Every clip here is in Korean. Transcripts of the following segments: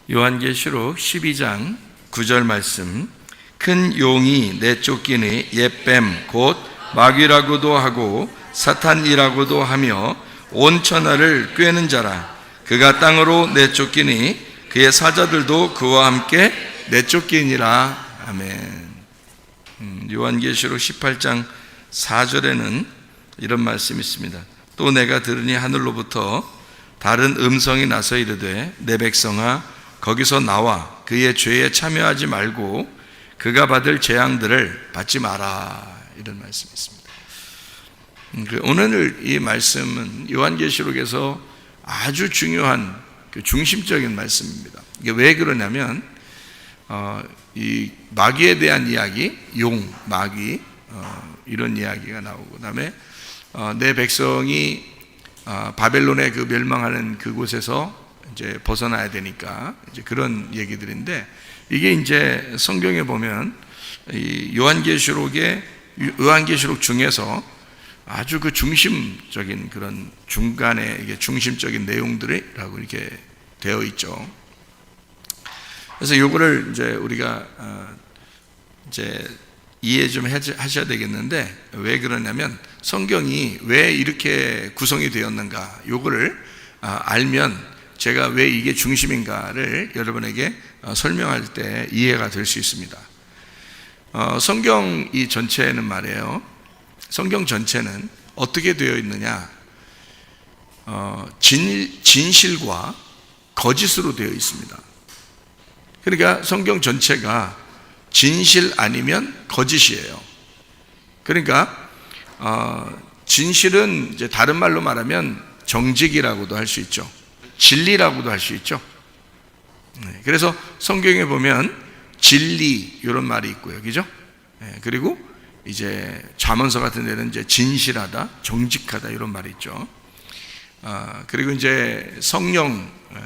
요한계시록 12장 9절 말씀. 큰 용이 내쫓기니 옛뱀 곧 마귀라고도 하고 사탄이라고도 하며 온 천하를 꿰는 자라. 그가 땅으로 내쫓기니 그의 사자들도 그와 함께 내쫓기니라. 아멘. 요한계시록 18장 4절에는 이런 말씀이 있습니다. 또 내가 들으니 하늘로부터 다른 음성이 나서 이르되 내 백성아 거기서 나와 그의 죄에 참여하지 말고 그가 받을 재앙들을 받지 마라. 이런 말씀이 있습니다. 오늘 이 말씀은 요한계시록에서 아주 중요한 중심적인 말씀입니다. 이게 왜 그러냐면 이 마귀에 대한 이야기, 용, 마귀 이런 이야기가 나오고, 그다음에 내 백성이 바벨론의 그 멸망하는 그곳에서 이제 벗어나야 되니까 이제 그런 얘기들인데, 이게 이제 성경에 보면 이 요한계시록 중에서 아주 그 중심적인 그런 중간에 이게 중심적인 내용들이라고 이렇게 되어 있죠. 그래서 요거를 이제 우리가 이제 이해 좀 하셔야 되겠는데, 왜 그러냐면 성경이 왜 이렇게 구성이 되었는가, 요거를 알면 제가 왜 이게 중심인가를 여러분에게 설명할 때 이해가 될 수 있습니다. 성경 이 전체는 말이에요, 성경 전체는 어떻게 되어 있느냐, 진실과 거짓으로 되어 있습니다. 그러니까 성경 전체가 진실 아니면 거짓이에요. 그러니까 진실은 이제 다른 말로 말하면 정직이라고도 할 수 있죠. 진리라고도 할 수 있죠. 그래서 성경에 보면 진리 이런 말이 있고요, 그죠? 그리고 이제 잠언서 같은 데는 이제 진실하다, 정직하다 이런 말이 있죠. 그리고 이제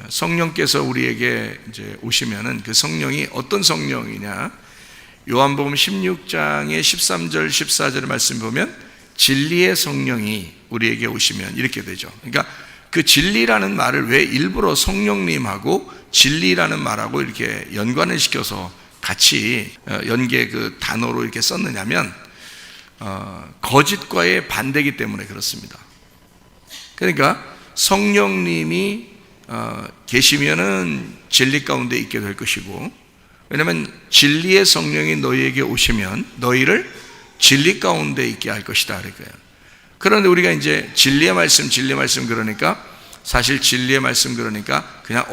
성령께서 우리에게 이제 오시면은 그 성령이 어떤 성령이냐? 요한복음 16장의 13절, 14절의 말씀 보면 진리의 성령이 우리에게 오시면 이렇게 되죠. 그러니까 그 진리라는 말을 왜 일부러 성령님하고 진리라는 말하고 이렇게 연관을 시켜서 같이 연계 그 단어로 이렇게 썼느냐면 거짓과의 반대이기 때문에 그렇습니다. 그러니까 성령님이 계시면은 진리 가운데 있게 될 것이고, 왜냐하면 진리의 성령이 너희에게 오시면 너희를 진리 가운데 있게 할 것이다 그러니까요. 그런데 우리가 이제 진리의 말씀 그러니까 사실 진리의 말씀 그러니까 그냥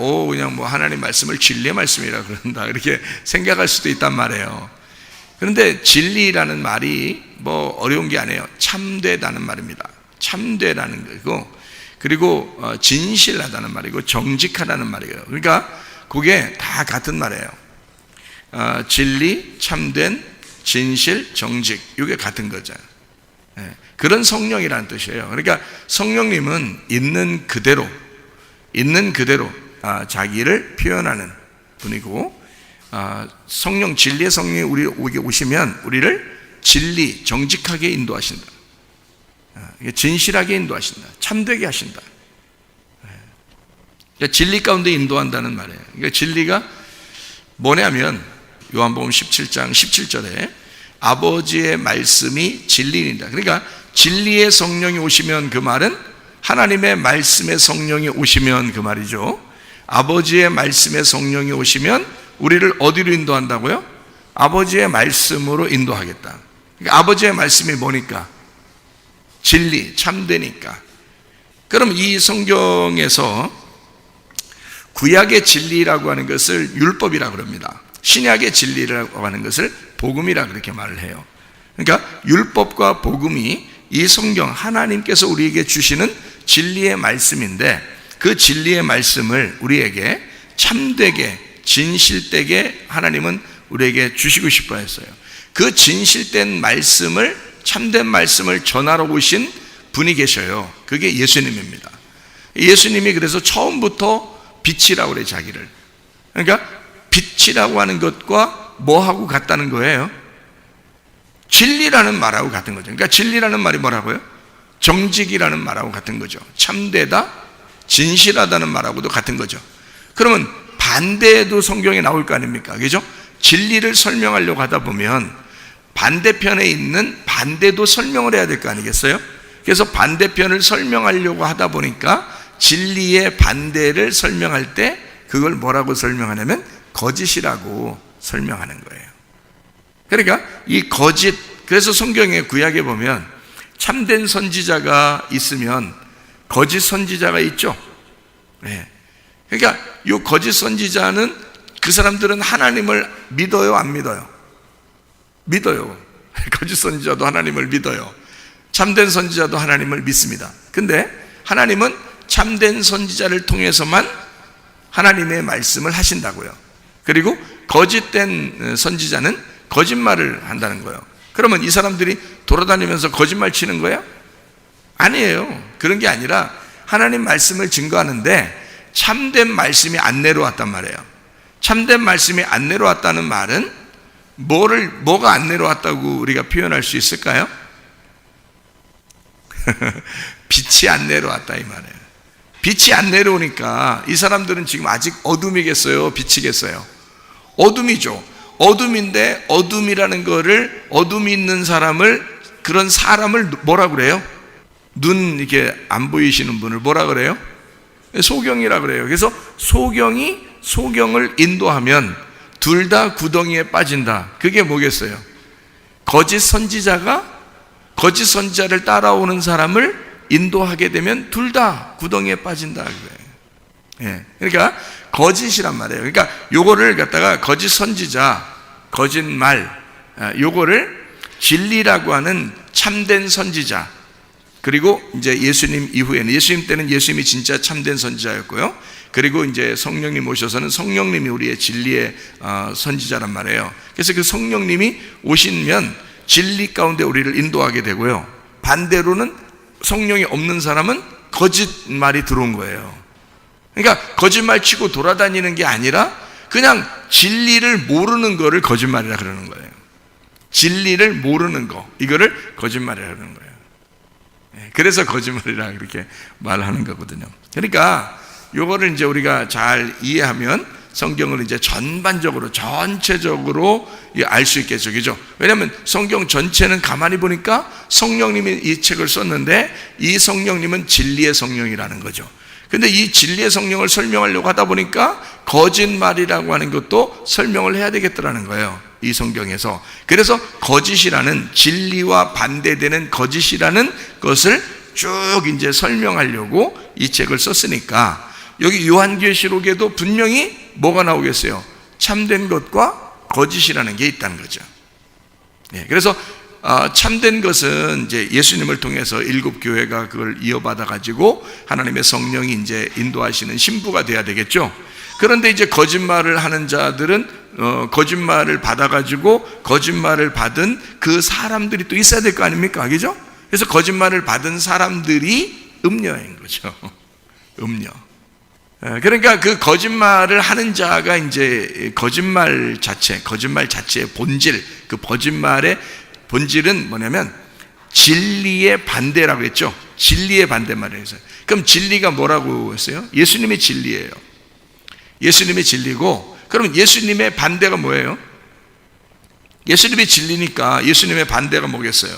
뭐 하나님 말씀을 진리의 말씀이라 그런다 이렇게 생각할 수도 있단 말이에요. 그런데 진리라는 말이 뭐 어려운 게 아니에요. 참되다는 말입니다. 참되다는 거고, 그리고 진실하다는 말이고 정직하다는 말이에요. 그러니까 그게 다 같은 말이에요. 진리, 참된, 진실, 정직, 이게 같은 거죠. 그런 성령이라는 뜻이에요. 그러니까 성령님은 있는 그대로 자기를 표현하는 분이고, 진리의 성령이 우리에게 오시면 우리를 진리, 정직하게 인도하신다, 진실하게 인도하신다, 참되게 하신다. 그러니까 진리 가운데 인도한다는 말이에요. 그러니까 진리가 뭐냐면 요한복음 17장 17절에 아버지의 말씀이 진리입니다. 그러니까 진리의 성령이 오시면 그 말은 하나님의 말씀의 성령이 오시면 그 말이죠. 아버지의 말씀의 성령이 오시면 우리를 어디로 인도한다고요? 아버지의 말씀으로 인도하겠다. 그러니까 아버지의 말씀이 뭐니까? 진리, 참되니까. 그럼 이 성경에서 구약의 진리라고 하는 것을 율법이라고 합니다. 신약의 진리라고 하는 것을 복음이라 그렇게 말을 해요. 그러니까 율법과 복음이 이 성경 하나님께서 우리에게 주시는 진리의 말씀인데, 그 진리의 말씀을 우리에게 참되게 진실되게 하나님은 우리에게 주시고 싶어 했어요. 그 진실된 말씀을, 참된 말씀을 전하러 오신 분이 계셔요. 그게 예수님입니다. 예수님이 그래서 처음부터 빛이라고 그래요, 자기를. 그러니까 빛이라고 하는 것과 뭐하고 같다는 거예요? 진리라는 말하고 같은 거죠. 그러니까 진리라는 말이 뭐라고요? 정직이라는 말하고 같은 거죠. 참되다, 진실하다는 말하고도 같은 거죠. 그러면 반대도 성경에 나올 거 아닙니까? 그죠? 진리를 설명하려고 하다 보면 반대편에 있는 반대도 설명을 해야 될 거 아니겠어요? 그래서 반대편을 설명하려고 하다 보니까 진리의 반대를 설명할 때 그걸 뭐라고 설명하냐면 거짓이라고 설명하는 거예요. 그러니까 이 거짓, 그래서 성경에 구약에 보면 참된 선지자가 있으면 거짓 선지자가 있죠. 네. 그러니까 이 거짓 선지자는 그 사람들은 하나님을 믿어요, 안 믿어요? 믿어요. 거짓 선지자도 하나님을 믿어요. 참된 선지자도 하나님을 믿습니다. 근데 하나님은 참된 선지자를 통해서만 하나님의 말씀을 하신다고요. 그리고 거짓된 선지자는 거짓말을 한다는 거예요. 그러면 이 사람들이 돌아다니면서 거짓말 치는 거예요? 아니에요. 그런 게 아니라 하나님 말씀을 증거하는데 참된 말씀이 안 내려왔단 말이에요. 참된 말씀이 안 내려왔다는 말은 뭐가 안 내려왔다고 우리가 표현할 수 있을까요? 빛이 안 내려왔다 이 말이에요. 빛이 안 내려오니까 이 사람들은 지금 아직 어둠이겠어요? 빛이겠어요? 어둠이죠. 어둠인데 어둠이라는 거를, 어둠이 있는 사람을, 그런 사람을 뭐라 그래요? 눈 이렇게 안 보이시는 분을 뭐라 그래요? 소경이라 그래요. 그래서 소경이 소경을 인도하면 둘 다 구덩이에 빠진다. 그게 뭐겠어요? 거짓 선지자가 거짓 선지자를 따라오는 사람을 인도하게 되면 둘 다 구덩이에 빠진다. 예. 그러니까 거짓이란 말이에요. 그러니까 요거를 갖다가 거짓 선지자, 거짓말, 요거를 진리라고 하는 참된 선지자, 그리고 이제 예수님 이후에는, 예수님 때는 예수님이 진짜 참된 선지자였고요. 그리고 이제 성령님 오셔서는 성령님이 우리의 진리의 선지자란 말이에요. 그래서 그 성령님이 오시면 진리 가운데 우리를 인도하게 되고요. 반대로는 성령이 없는 사람은 거짓말이 들어온 거예요. 그러니까 거짓말 치고 돌아다니는 게 아니라 그냥 진리를 모르는 거를 거짓말이라 그러는 거예요. 진리를 모르는 거, 이거를 거짓말이라 그러는 거예요. 그래서 거짓말이라 그렇게 말하는 거거든요. 그러니까 요거를 이제 우리가 잘 이해하면 성경을 이제 전반적으로, 전체적으로 알 수 있겠죠. 그죠? 왜냐하면 성경 전체는 가만히 보니까 성령님이 이 책을 썼는데 이 성령님은 진리의 성령이라는 거죠. 근데 이 진리의 성령을 설명하려고 하다 보니까 거짓말이라고 하는 것도 설명을 해야 되겠더라는 거예요. 이 성경에서. 그래서 거짓이라는, 진리와 반대되는 거짓이라는 것을 쭉 이제 설명하려고 이 책을 썼으니까 여기 요한계시록에도 분명히 뭐가 나오겠어요? 참된 것과 거짓이라는 게 있다는 거죠. 그래서 참된 것은 이제 예수님을 통해서 일곱 교회가 그걸 이어받아 가지고 하나님의 성령이 이제 인도하시는 신부가 돼야 되겠죠. 그런데 이제 거짓말을 하는 자들은 거짓말을 받아 가지고 거짓말을 받은 그 사람들이 또 있어야 될 거 아닙니까? 그죠? 그래서 거짓말을 받은 사람들이 음녀인 거죠. 음녀. 그러니까 그 거짓말을 하는 자가 이제 거짓말 자체의 본질, 그 거짓말의 본질은 뭐냐면 진리의 반대라고 했죠. 진리의 반대말이에요. 그럼 진리가 뭐라고 했어요? 예수님이 진리예요. 예수님이 진리고, 그럼 예수님의 반대가 뭐예요? 예수님이 진리니까 예수님의 반대가 뭐겠어요?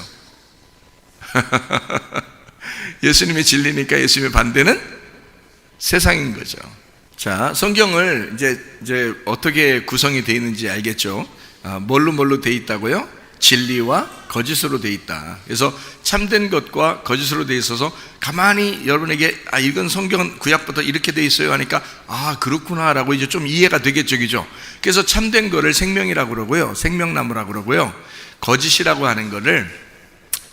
예수님이 진리니까 예수님의 반대는 세상인 거죠. 자, 성경을 이제 어떻게 구성이 되어 있는지 알겠죠? 뭘로 되어 있다고요? 진리와 거짓으로 되어 있다. 그래서 참된 것과 거짓으로 되어 있어서 가만히 여러분에게 이건 성경은 구약부터 이렇게 되어 있어요 하니까 그렇구나라고 이제 좀 이해가 되겠죠, 그죠? 그래서 참된 거를 생명이라고 그러고요, 생명나무라고 그러고요, 거짓이라고 하는 거를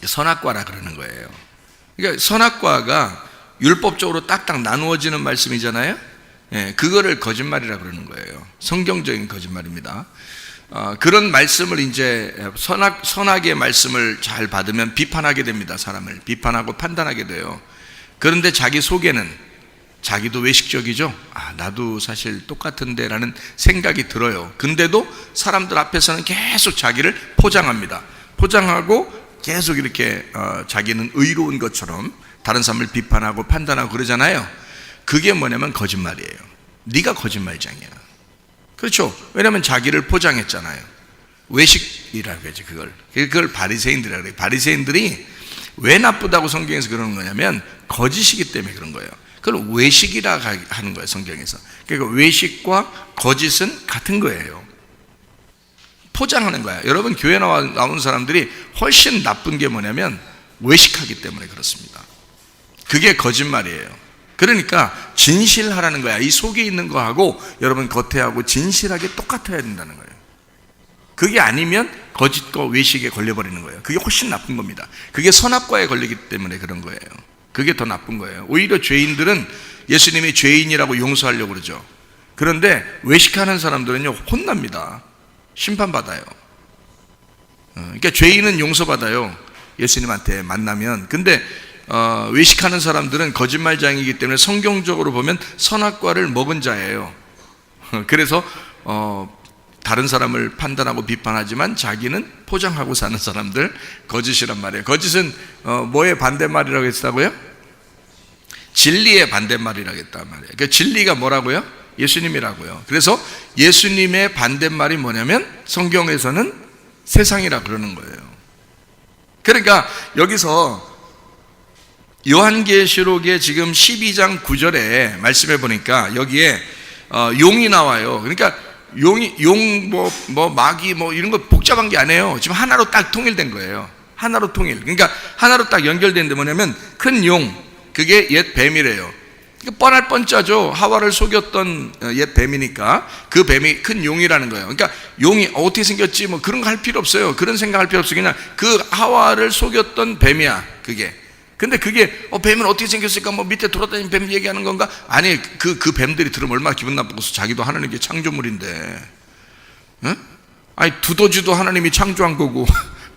선악과라 그러는 거예요. 그러니까 선악과가 율법적으로 딱딱 나누어지는 말씀이잖아요. 그거를 거짓말이라 그러는 거예요. 성경적인 거짓말입니다. 그런 말씀을 이제 선악의 말씀을 잘 받으면 비판하게 됩니다. 사람을 비판하고 판단하게 돼요. 그런데 자기 속에는 자기도 외식적이죠. 나도 사실 똑같은데 라는 생각이 들어요. 근데도 사람들 앞에서는 계속 자기를 포장합니다. 포장하고 계속 이렇게 자기는 의로운 것처럼 다른 사람을 비판하고 판단하고 그러잖아요. 그게 뭐냐면 거짓말이에요. 네가 거짓말장이야. 그렇죠. 왜냐하면 자기를 포장했잖아요. 외식이라고 하죠. 그걸 바리새인들이라고 그래요. 바리새인들이 왜 나쁘다고 성경에서 그러는 거냐면 거짓이기 때문에 그런 거예요. 그걸 외식이라 하는 거예요, 성경에서. 그러니까 외식과 거짓은 같은 거예요. 포장하는 거야. 여러분, 교회 나온 사람들이 훨씬 나쁜 게 뭐냐면 외식하기 때문에 그렇습니다. 그게 거짓말이에요. 그러니까 진실하라는 거야. 이 속에 있는 거하고 여러분 겉에하고 진실하게 똑같아야 된다는 거예요. 그게 아니면 거짓과 외식에 걸려버리는 거예요. 그게 훨씬 나쁜 겁니다. 그게 선악과에 걸리기 때문에 그런 거예요. 그게 더 나쁜 거예요. 오히려 죄인들은 예수님이 죄인이라고 용서하려고 그러죠. 그런데 외식하는 사람들은요, 혼납니다. 심판받아요. 그러니까 죄인은 용서받아요, 예수님한테 만나면. 근데 외식하는 사람들은 거짓말장이기 때문에 성경적으로 보면 선악과를 먹은 자예요. 그래서 다른 사람을 판단하고 비판하지만 자기는 포장하고 사는 사람들, 거짓이란 말이에요. 거짓은 뭐의 반대말이라고 했다고요? 진리의 반대말이라고 했단 말이에요. 그러니까 진리가 뭐라고요? 예수님이라고요. 그래서 예수님의 반대말이 뭐냐면 성경에서는 세상이라 그러는 거예요. 그러니까 여기서 요한계시록의 지금 12장 9절에 말씀해 보니까 여기에 용이 나와요. 그러니까 용, 마귀, 이런 거 복잡한 게 아니에요. 지금 하나로 딱 통일된 거예요. 하나로 통일. 그러니까 하나로 딱 연결된 게 뭐냐면 큰 용, 그게 옛 뱀이래요. 뻔할 뻔짜죠. 하와를 속였던 옛 뱀이니까 그 뱀이 큰 용이라는 거예요. 그러니까 용이 어떻게 생겼지 그런 거 할 필요 없어요. 그런 생각할 필요 없어요. 그냥 그 하와를 속였던 뱀이야, 그게. 근데 그게 뱀은 어떻게 생겼을까? 밑에 돌아다니는 뱀 얘기하는 건가? 아니, 그 뱀들이 들으면 얼마나 기분 나쁘겠어. 자기도 하나님의 창조물인데. 응? 아니, 두더지도 하나님이 창조한 거고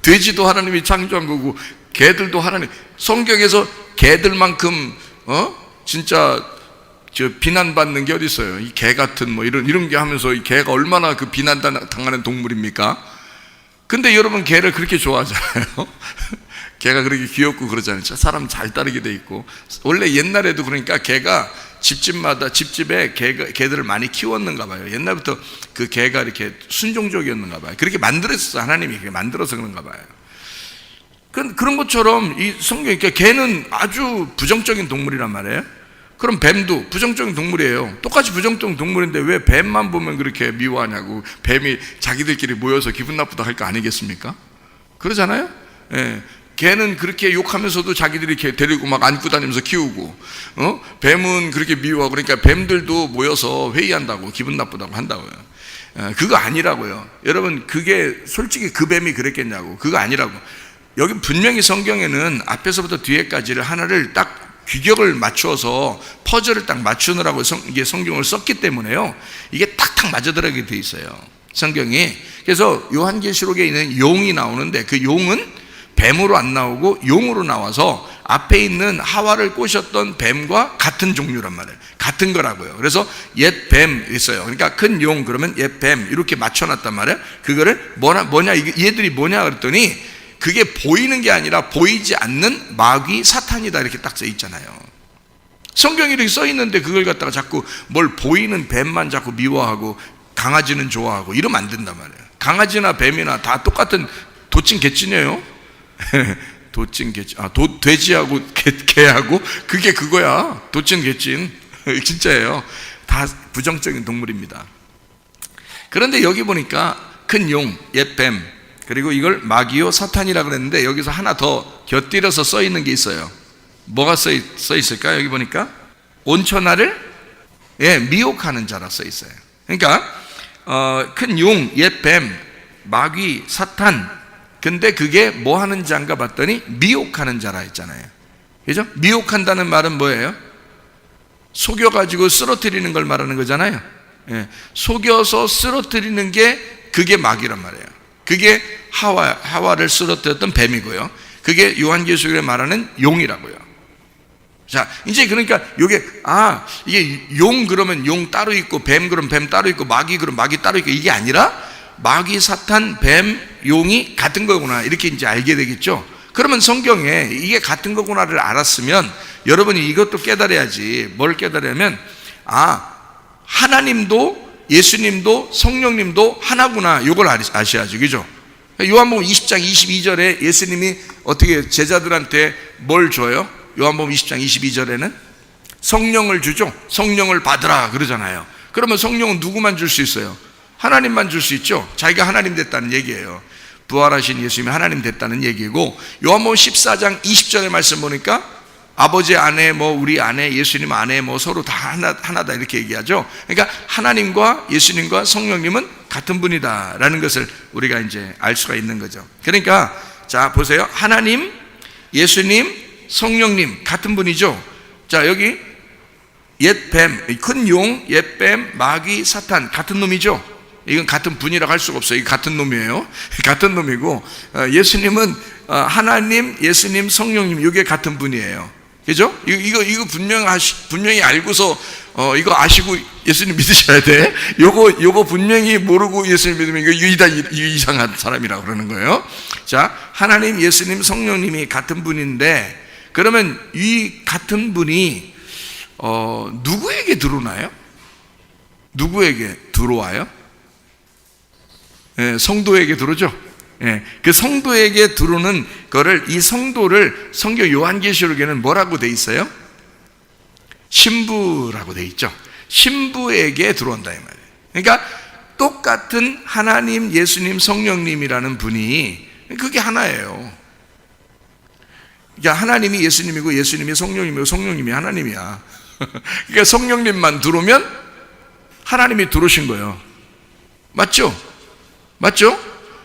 돼지도 하나님이 창조한 거고 개들도 하나님. 성경에서 개들만큼 진짜 비난받는 게 어디 있어요? 이 개 같은 이런 게 하면서 이 개가 얼마나 그 비난당하는 동물입니까? 근데 여러분, 개를 그렇게 좋아하잖아요. 개가 그렇게 귀엽고 그러잖아요. 사람 잘 따르게 돼 있고. 원래 옛날에도 그러니까 개가 집집에 개들을 많이 키웠는가 봐요. 옛날부터 그 개가 이렇게 순종적이었는가 봐요. 그렇게 만들었어. 하나님이 그렇게 만들어서 그런가 봐요. 그런 것처럼 이 성경에 개는 아주 부정적인 동물이란 말이에요. 그럼 뱀도 부정적인 동물이에요. 똑같이 부정적인 동물인데 왜 뱀만 보면 그렇게 미워하냐고. 뱀이 자기들끼리 모여서 기분 나쁘다 할 거 아니겠습니까? 그러잖아요. 예. 개는 그렇게 욕하면서도 자기들이 이렇게 데리고 막 안고 다니면서 키우고, 뱀은 그렇게 미워하고. 그러니까 뱀들도 모여서 회의한다고, 기분 나쁘다고 한다고요. 그거 아니라고요. 여러분, 그게 솔직히 그 뱀이 그랬겠냐고. 그거 아니라고. 여기 분명히 성경에는 앞에서부터 뒤에까지를 하나를 딱 규격을 맞추어서 퍼즐을 딱 맞추느라고 이게 성경을 썼기 때문에요, 이게 탁탁 맞아들어가게 돼 있어요, 성경이. 그래서 요한계시록에 있는 용이 나오는데 그 용은 뱀으로 안 나오고 용으로 나와서 앞에 있는 하와를 꼬셨던 뱀과 같은 종류란 말이에요. 같은 거라고요. 그래서 옛 뱀 있어요. 그러니까 큰 용 그러면 옛 뱀 이렇게 맞춰놨단 말이에요. 그거를 뭐냐 얘들이 뭐냐 그랬더니 그게 보이는 게 아니라 보이지 않는 마귀 사탄이다, 이렇게 딱 써 있잖아요. 성경이 이렇게 써 있는데 그걸 갖다가 자꾸 뭘 보이는 뱀만 자꾸 미워하고 강아지는 좋아하고 이러면 안 된단 말이에요. 강아지나 뱀이나 다 똑같은 도찐 개찐이에요. 도찐 개찐, 돼지하고 개하고 그게 그거야. 도찐 개찐. 진짜예요. 다 부정적인 동물입니다. 그런데 여기 보니까 큰 용, 옛 뱀, 그리고 이걸 마귀요 사탄이라 그랬는데 여기서 하나 더 곁들여서 써 있는 게 있어요. 뭐가 써 있을까요? 여기 보니까 온천하를 미혹하는 자라 써 있어요. 그러니까 큰 용, 옛 뱀, 마귀, 사탄. 근데 그게 뭐 하는 자인가 봤더니 미혹하는 자라 했잖아요. 그죠? 미혹한다는 말은 뭐예요? 속여가지고 쓰러뜨리는 걸 말하는 거잖아요. 속여서 쓰러뜨리는 게 그게 마귀란 말이에요. 그게 하와를 쓰러뜨렸던 뱀이고요. 그게 요한계시록에 말하는 용이라고요. 자, 이제 그러니까 이게 용 그러면 용 따로 있고 뱀 그러면 뱀 따로 있고 마귀 그러면 마귀 따로 있고 이게 아니라 마귀, 사탄, 뱀, 용이 같은 거구나, 이렇게 이제 알게 되겠죠. 그러면 성경에 이게 같은 거구나를 알았으면 여러분이 이것도 깨달아야지. 뭘 깨달으면 하나님도 예수님도 성령님도 하나구나. 이걸 아셔야죠. 그죠? 요한복음 20장 22절에 예수님이 어떻게 제자들한테 뭘 줘요? 요한복음 20장 22절에는 성령을 주죠. 성령을 받으라 그러잖아요. 그러면 성령은 누구만 줄 수 있어요? 하나님만 줄 수 있죠. 자기가 하나님 됐다는 얘기예요. 부활하신 예수님이 하나님 됐다는 얘기고, 요한복음 14장 20절의 말씀 보니까 아버지 안에 우리 안에 예수님 안에 서로 다 하나다 이렇게 얘기하죠. 그러니까 하나님과 예수님과 성령님은 같은 분이다라는 것을 우리가 이제 알 수가 있는 거죠. 그러니까 자 보세요. 하나님, 예수님, 성령님 같은 분이죠. 자 여기 옛 뱀, 큰 용, 옛 뱀, 마귀, 사탄 같은 놈이죠. 이건 같은 분이라고 할 수가 없어요. 이게 같은 놈이에요. 같은 놈이고, 예수님은 하나님, 예수님, 성령님 이게 같은 분이에요. 그죠? 이거 분명히 알고서 이거 아시고 예수님 믿으셔야 돼. 요거 분명히 모르고 예수님 믿으면 이거 이상한 사람이라고 그러는 거예요. 자, 하나님, 예수님, 성령님이 같은 분인데, 그러면 이 같은 분이 누구에게 들어오나요? 누구에게 들어와요? 성도에게 들어오죠. 그 성도에게 들어오는 거를, 이 성도를 성경 요한계시록에는 뭐라고 돼 있어요? 신부라고 돼 있죠. 신부에게 들어온다 이 말이에요. 그러니까 똑같은 하나님, 예수님, 성령님이라는 분이 그게 하나예요. 그러니까 하나님이 예수님이고 예수님이 성령님이고 성령님이 하나님이야. 그러니까 성령님만 들어오면 하나님이 들어오신 거예요. 맞죠? 맞죠?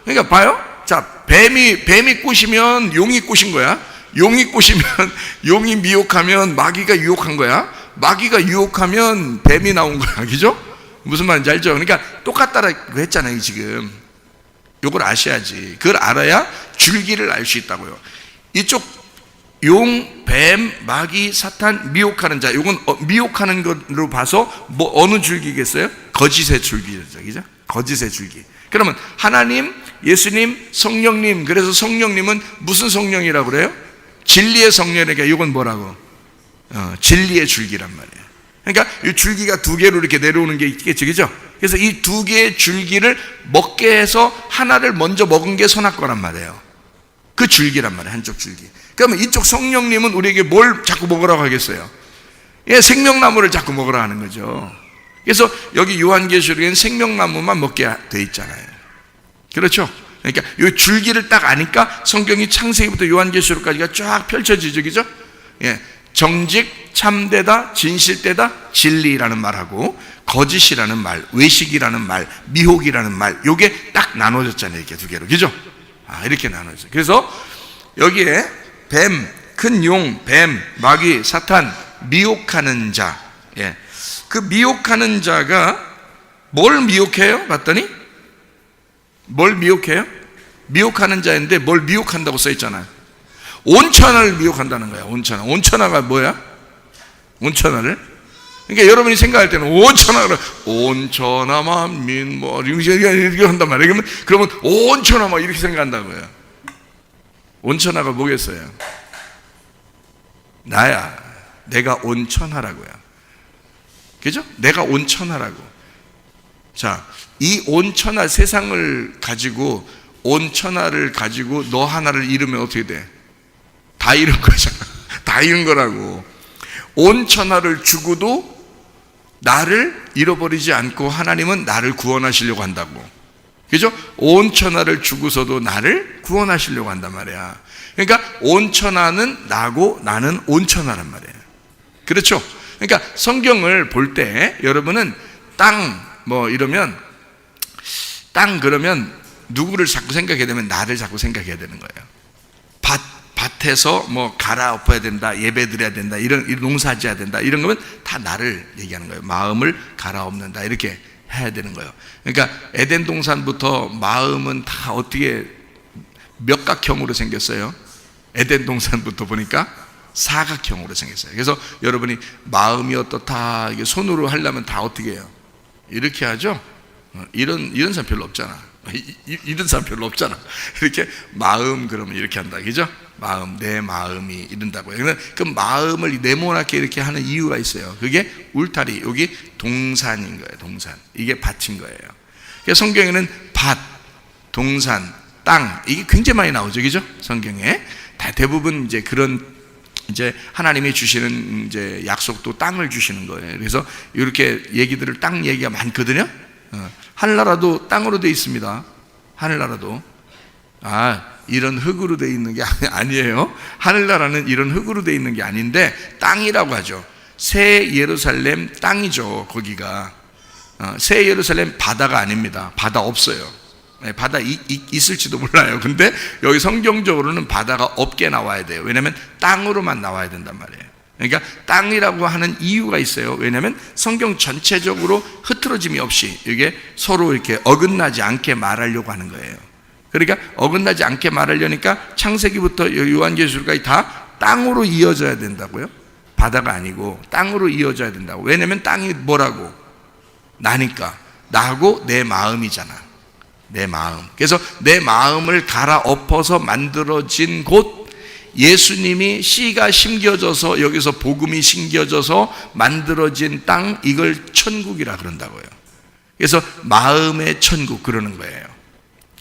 그러니까 봐요. 자, 뱀이 꼬시면 용이 꼬신 거야. 용이 꼬시면 용이 미혹하면 마귀가 유혹한 거야. 마귀가 유혹하면 뱀이 나온 거야. 그죠? 무슨 말인지 알죠? 그러니까 똑같다라고 했잖아요, 지금. 이걸 아셔야지. 그걸 알아야 줄기를 알 수 있다고요. 이쪽 용, 뱀, 마귀, 사탄, 미혹하는 자. 이건 미혹하는 것으로 봐서 어느 줄기겠어요? 거짓의 줄기죠. 그죠? 거짓의 줄기. 그러면 하나님, 예수님, 성령님. 그래서 성령님은 무슨 성령이라고 그래요? 진리의 성령이니까 이건 뭐라고? 진리의 줄기란 말이에요. 그러니까 이 줄기가 두 개로 이렇게 내려오는 게 있겠죠, 그죠? 그래서 이 두 개의 줄기를 먹게 해서 하나를 먼저 먹은 게 선악과란 말이에요. 그 줄기란 말이에요, 한쪽 줄기. 그러면 이쪽 성령님은 우리에게 뭘 자꾸 먹으라고 하겠어요? 생명나무를 자꾸 먹으라 하는 거죠. 그래서 여기 요한계시록에는 생명나무만 먹게 돼 있잖아요. 그렇죠? 그러니까 이 줄기를 딱 아니까 성경이 창세기부터 요한계시록까지가 쫙 펼쳐지죠, 그죠? 정직, 참되다, 진실되다, 진리라는 말하고 거짓이라는 말, 외식이라는 말, 미혹이라는 말, 요게 딱 나눠졌잖아요, 이렇게 두 개로, 그죠? 이렇게 나눠졌어요. 그래서 여기에 뱀, 큰 용, 뱀, 마귀, 사탄, 미혹하는 자. 그 미혹하는 자가 뭘 미혹해요? 봤더니 뭘 미혹해요? 미혹하는 자인데 뭘 미혹한다고 써 있잖아요. 온천하를 미혹한다는 거야. 온천하가 뭐야? 온천하를. 그러니까 여러분이 생각할 때는 온천하 만민 이렇게 한단 말이에요. 그러면 온천하 이렇게 생각한다고요. 온천하가 뭐겠어요? 나야. 내가 온천하라고요. 그죠? 내가 온천하라고. 자, 이 온천하, 세상을 가지고 온천하를 가지고 너 하나를 잃으면 어떻게 돼? 다 잃은 거잖아. 다 잃은 거라고. 온천하를 주고도 나를 잃어버리지 않고 하나님은 나를 구원하시려고 한다고. 그죠? 온천하를 주고서도 나를 구원하시려고 한단 말이야. 그러니까 온천하는 나고 나는 온천하란 말이에요. 그렇죠? 그러니까 성경을 볼 때 여러분은 이러면 땅 그러면 누구를 자꾸 생각해야 되면 나를 자꾸 생각해야 되는 거예요. 밭에서 갈아엎어야 된다, 예배 드려야 된다, 이런 농사지어야 된다, 이런 거면 다 나를 얘기하는 거예요. 마음을 갈아엎는다, 이렇게 해야 되는 거예요. 그러니까 에덴 동산부터 마음은 다 어떻게 몇 각형으로 생겼어요? 에덴 동산부터 보니까 사각형으로 생겼어요. 그래서 여러분이 마음이 어떻다, 이게 손으로 하려면 다 어떻게 해요? 이렇게 하죠? 이런 사람 별로 없잖아. 이런 사람 별로 없잖아. 이렇게 마음 그러면 이렇게 한다, 그죠? 마음, 내 마음이 이른다고요. 그 마음을 네모나게 이렇게 하는 이유가 있어요. 그게 울타리, 여기 동산인 거예요. 동산, 이게 밭인 거예요. 그래서 성경에는 밭, 동산, 땅, 이게 굉장히 많이 나오죠, 그죠? 성경에 대부분 이제 그런 이제 하나님이 주시는 이제 약속도 땅을 주시는 거예요. 그래서 이렇게 얘기들을 땅 얘기가 많거든요. 하늘나라도 땅으로 돼 있습니다. 하늘나라도. 이런 흙으로 돼 있는 게 아니에요. 하늘나라는 이런 흙으로 돼 있는 게 아닌데 땅이라고 하죠. 새 예루살렘 땅이죠. 거기가 새 예루살렘 바다가 아닙니다. 바다 없어요. 바다 있을지도 몰라요. 근데 여기 성경적으로는 바다가 없게 나와야 돼요. 왜냐하면 땅으로만 나와야 된단 말이에요. 그러니까 땅이라고 하는 이유가 있어요. 왜냐하면 성경 전체적으로 흐트러짐이 없이 이게 서로 이렇게 어긋나지 않게 말하려고 하는 거예요. 그러니까 어긋나지 않게 말하려니까 창세기부터 요한계시록까지 다 땅으로 이어져야 된다고요. 바다가 아니고 땅으로 이어져야 된다고. 왜냐하면 땅이 뭐라고? 나니까. 나하고 내 마음이잖아. 내 마음. 그래서 내 마음을 갈아엎어서 만들어진 곳, 예수님이 씨가 심겨져서 여기서 복음이 심겨져서 만들어진 땅, 이걸 천국이라 그런다고요. 그래서 마음의 천국 그러는 거예요.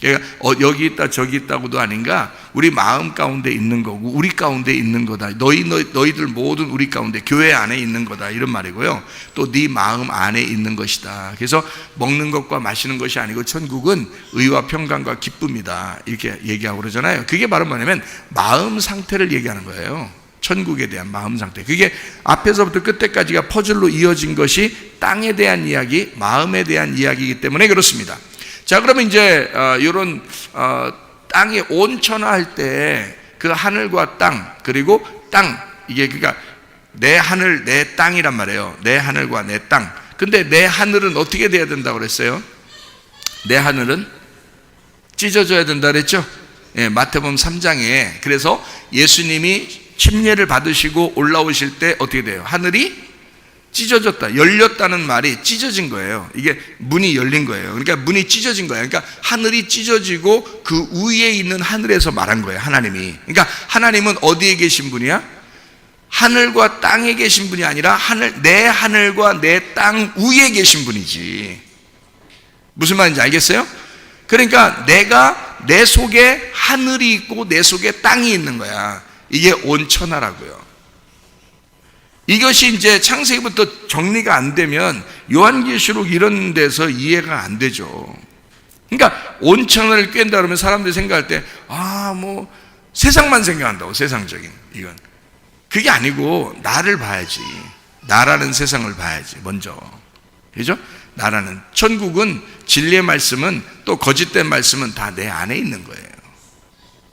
그러니까 여기 있다 저기 있다고도 아닌가, 우리 마음 가운데 있는 거고 우리 가운데 있는 거다. 너희들 모든 우리 가운데 교회 안에 있는 거다, 이런 말이고요. 또 네 마음 안에 있는 것이다. 그래서 먹는 것과 마시는 것이 아니고 천국은 의와 평강과 기쁨이다, 이렇게 얘기하고 그러잖아요. 그게 바로 뭐냐면 마음 상태를 얘기하는 거예요. 천국에 대한 마음 상태. 그게 앞에서부터 끝에까지가 퍼즐로 이어진 것이 땅에 대한 이야기, 마음에 대한 이야기이기 때문에 그렇습니다. 자, 그러면 이제 이런 땅이 온천화할 때 그 하늘과 땅, 그리고 땅, 이게 그러니까 내 하늘 내 땅이란 말이에요. 내 하늘과 내 땅. 근데 내 하늘은 어떻게 돼야 된다고 그랬어요? 내 하늘은 찢어져야 된다 그랬죠? 마태복음 3장에. 그래서 예수님이 침례를 받으시고 올라오실 때 어떻게 돼요? 하늘이 찢어졌다, 열렸다는 말이 찢어진 거예요. 이게 문이 열린 거예요. 그러니까 문이 찢어진 거예요. 그러니까 하늘이 찢어지고 그 위에 있는 하늘에서 말한 거예요, 하나님이. 그러니까 하나님은 어디에 계신 분이야? 하늘과 땅에 계신 분이 아니라 내 하늘과 내 땅 위에 계신 분이지. 무슨 말인지 알겠어요? 그러니까 내 속에 하늘이 있고 내 속에 땅이 있는 거야. 이게 온천하라고요. 이것이 이제 창세기부터 정리가 안 되면 요한계시록 이런 데서 이해가 안 되죠. 그러니까 온천을 깬다 그러면 사람들이 생각할 때 뭐 세상만 생각한다고, 세상적인 이건. 그게 아니고 나를 봐야지. 나라는 세상을 봐야지 먼저. 그죠? 나라는 천국은 진리의 말씀은 또 거짓된 말씀은 다 내 안에 있는 거예요.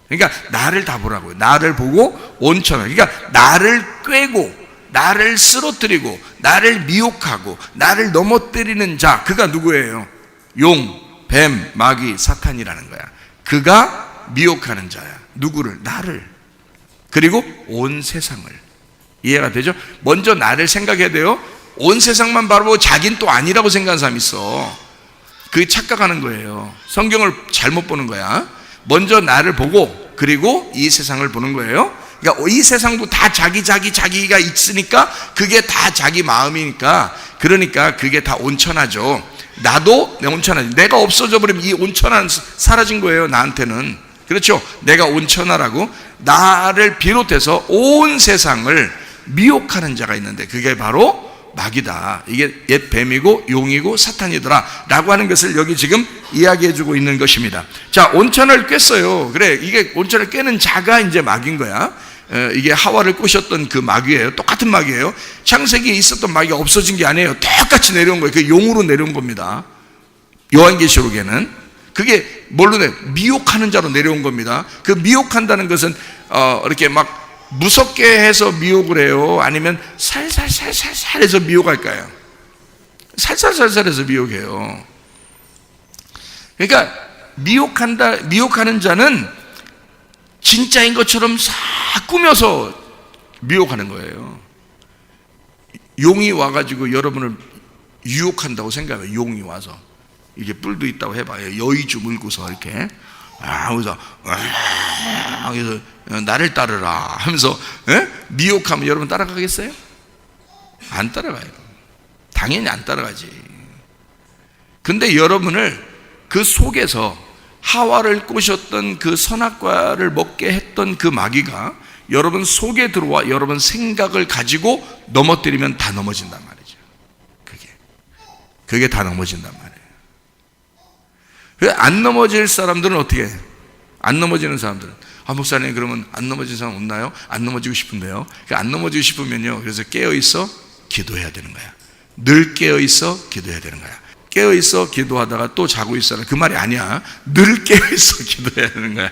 그러니까 나를 다 보라고요. 나를 보고 온천을. 그러니까 나를 꿰고 나를 쓰러뜨리고 나를 미혹하고 나를 넘어뜨리는 자, 그가 누구예요? 용, 뱀, 마귀, 사탄이라는 거야. 그가 미혹하는 자야. 누구를? 나를. 그리고 온 세상을. 이해가 되죠? 먼저 나를 생각해야 돼요. 온 세상만 바라보고 자긴 또 아니라고 생각하는 사람이 있어. 그게 착각하는 거예요. 성경을 잘못 보는 거야. 먼저 나를 보고 그리고 이 세상을 보는 거예요. 그러니까 이 세상도 다 자기가 있으니까 그게 다 자기 마음이니까, 그러니까 그게 다 온천하죠. 나도 내 온천하지. 내가 없어져 버리면 이 온천한 사라진 거예요, 나한테는. 그렇죠? 내가 온천하라고. 나를 비롯해서 온 세상을 미혹하는 자가 있는데 그게 바로 마귀다. 이게 옛 뱀이고 용이고 사탄이더라 라고 하는 것을 여기 지금 이야기해 주고 있는 것입니다. 자, 온천을 꿰어요. 그래, 이게 온천을 꿰는 자가 이제 마귀인 거야. 이게 하와를 꼬셨던 그 마귀예요. 똑같은 마귀예요. 창세기에 있었던 마귀가 없어진 게 아니에요. 똑같이 내려온 거예요. 그 용으로 내려온 겁니다. 요한계시록에는 그게 뭘로 미혹하는 자로 내려온 겁니다. 그 미혹한다는 것은 이렇게 막 무섭게 해서 미혹을 해요? 아니면 살살살살 해서 미혹할까요? 살살살살 해서 미혹해요. 그러니까 미혹하는 자는 진짜인 것처럼 싹 꾸며서 미혹하는 거예요. 용이 와가지고 여러분을 유혹한다고 생각해요. 용이 와서 이게 뿔도 있다고 해봐요. 여의주 물고서 이렇게 그래서 나를 따르라 하면서 미혹하면 여러분 따라가겠어요? 안 따라가요. 당연히 안 따라가지. 근데 여러분을 그 속에서 하와를 꼬셨던 그 선악과를 먹게 했던 그 마귀가 여러분 속에 들어와 여러분 생각을 가지고 넘어뜨리면 다 넘어진단 말이죠. 그게 다 넘어진단 말이에요. 안 넘어질 사람들은 어떻게 해요? 안 넘어지는 사람들은 목사님 그러면 안 넘어진 사람 없나요? 안 넘어지고 싶은데요. 안 넘어지고 싶으면요, 그래서 깨어있어 기도해야 되는 거야. 늘 깨어있어 기도해야 되는 거야. 깨어있어 기도하다가 또 자고 있어라 그 말이 아니야. 늘 깨어있어 기도해야 되는 거야.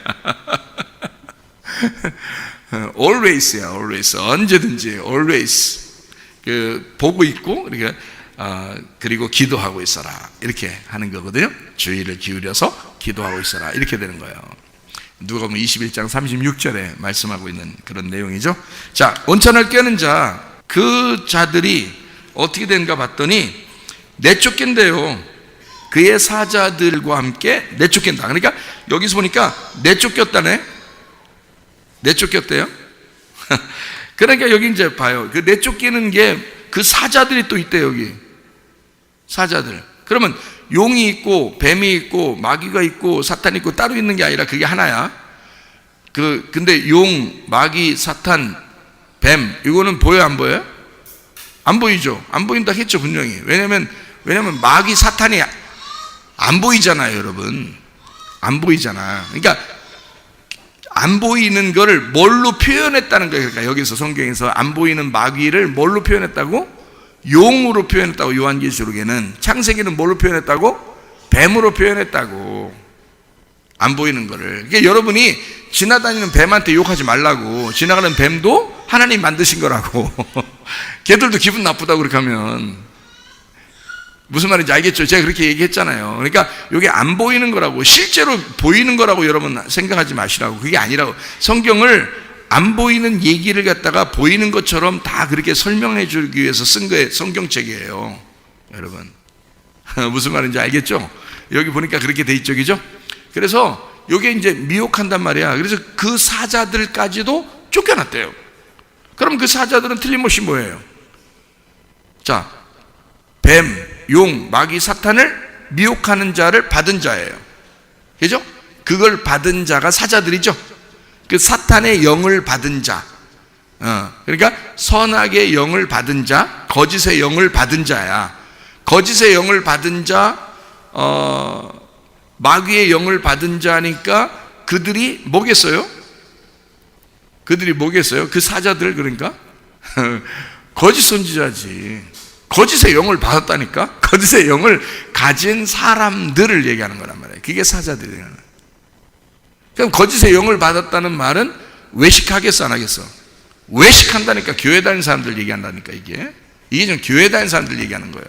always야, always. 언제든지 always 보고 있고 그리고 기도하고 있어라 이렇게 하는 거거든요. 주의를 기울여서 기도하고 있어라 이렇게 되는 거예요. 누가 보면 21장 36절에 말씀하고 있는 그런 내용이죠. 자, 온천을 깨는 자, 그 자들이 어떻게 된가 봤더니 내쫓긴대요. 그의 사자들과 함께 내쫓긴다. 그러니까 여기서 보니까 내쫓겼다네. 내쫓겼대요. 그러니까 여기 이제 봐요. 그 내쫓기는 게 그 사자들이 또 있대. 여기 사자들. 그러면 용이 있고 뱀이 있고 마귀가 있고 사탄이 있고 따로 있는 게 아니라 그게 하나야. 근데 용, 마귀, 사탄, 뱀 이거는 보여요, 안 보여요? 안 보이죠. 안 보인다 했죠, 분명히. 왜냐면 마귀, 사탄이 안 보이잖아요, 여러분. 안 보이잖아. 그러니까 안 보이는 거를 뭘로 표현했다는 거예요. 그러니까 여기서 성경에서 안 보이는 마귀를 뭘로 표현했다고? 용으로 표현했다고. 요한계시록에는. 창세기는 뭘로 표현했다고? 뱀으로 표현했다고. 안 보이는 거를. 그러니까 여러분이 지나다니는 뱀한테 욕하지 말라고. 지나가는 뱀도 하나님 만드신 거라고. 걔들도 기분 나쁘다고 그렇게 하면. 무슨 말인지 알겠죠? 제가 그렇게 얘기했잖아요. 그러니까 이게 안 보이는 거라고, 실제로 보이는 거라고 여러분 생각하지 마시라고. 그게 아니라고. 성경을 안 보이는 얘기를 갖다가 보이는 것처럼 다 그렇게 설명해 주기 위해서 쓴 거예요. 성경책이에요, 여러분. 무슨 말인지 알겠죠? 여기 보니까 그렇게 돼 있죠, 그죠? 그래서 이게 이제 미혹한단 말이야. 그래서 그 사자들까지도 쫓겨났대요. 그럼 그 사자들은 틀림없이 뭐예요? 자, 뱀, 용, 마귀, 사탄을 미혹하는 자를 받은 자예요. 그죠? 그걸 받은 자가 사자들이죠. 그 사탄의 영을 받은 자. 그러니까 선악의 영을 받은 자, 거짓의 영을 받은 자야. 거짓의 영을 받은 자, 마귀의 영을 받은 자니까 그들이 뭐겠어요? 그들이 뭐겠어요? 그 사자들, 그러니까 거짓 선지자지. 거짓의 영을 받았다니까? 거짓의 영을 가진 사람들을 얘기하는 거란 말이에요. 그게 사자들이에요. 그럼 거짓의 영을 받았다는 말은 외식하겠어, 안 하겠어? 외식한다니까. 교회 다니는 사람들 얘기한다니까. 이게 좀 교회 다니는 사람들 얘기하는 거예요.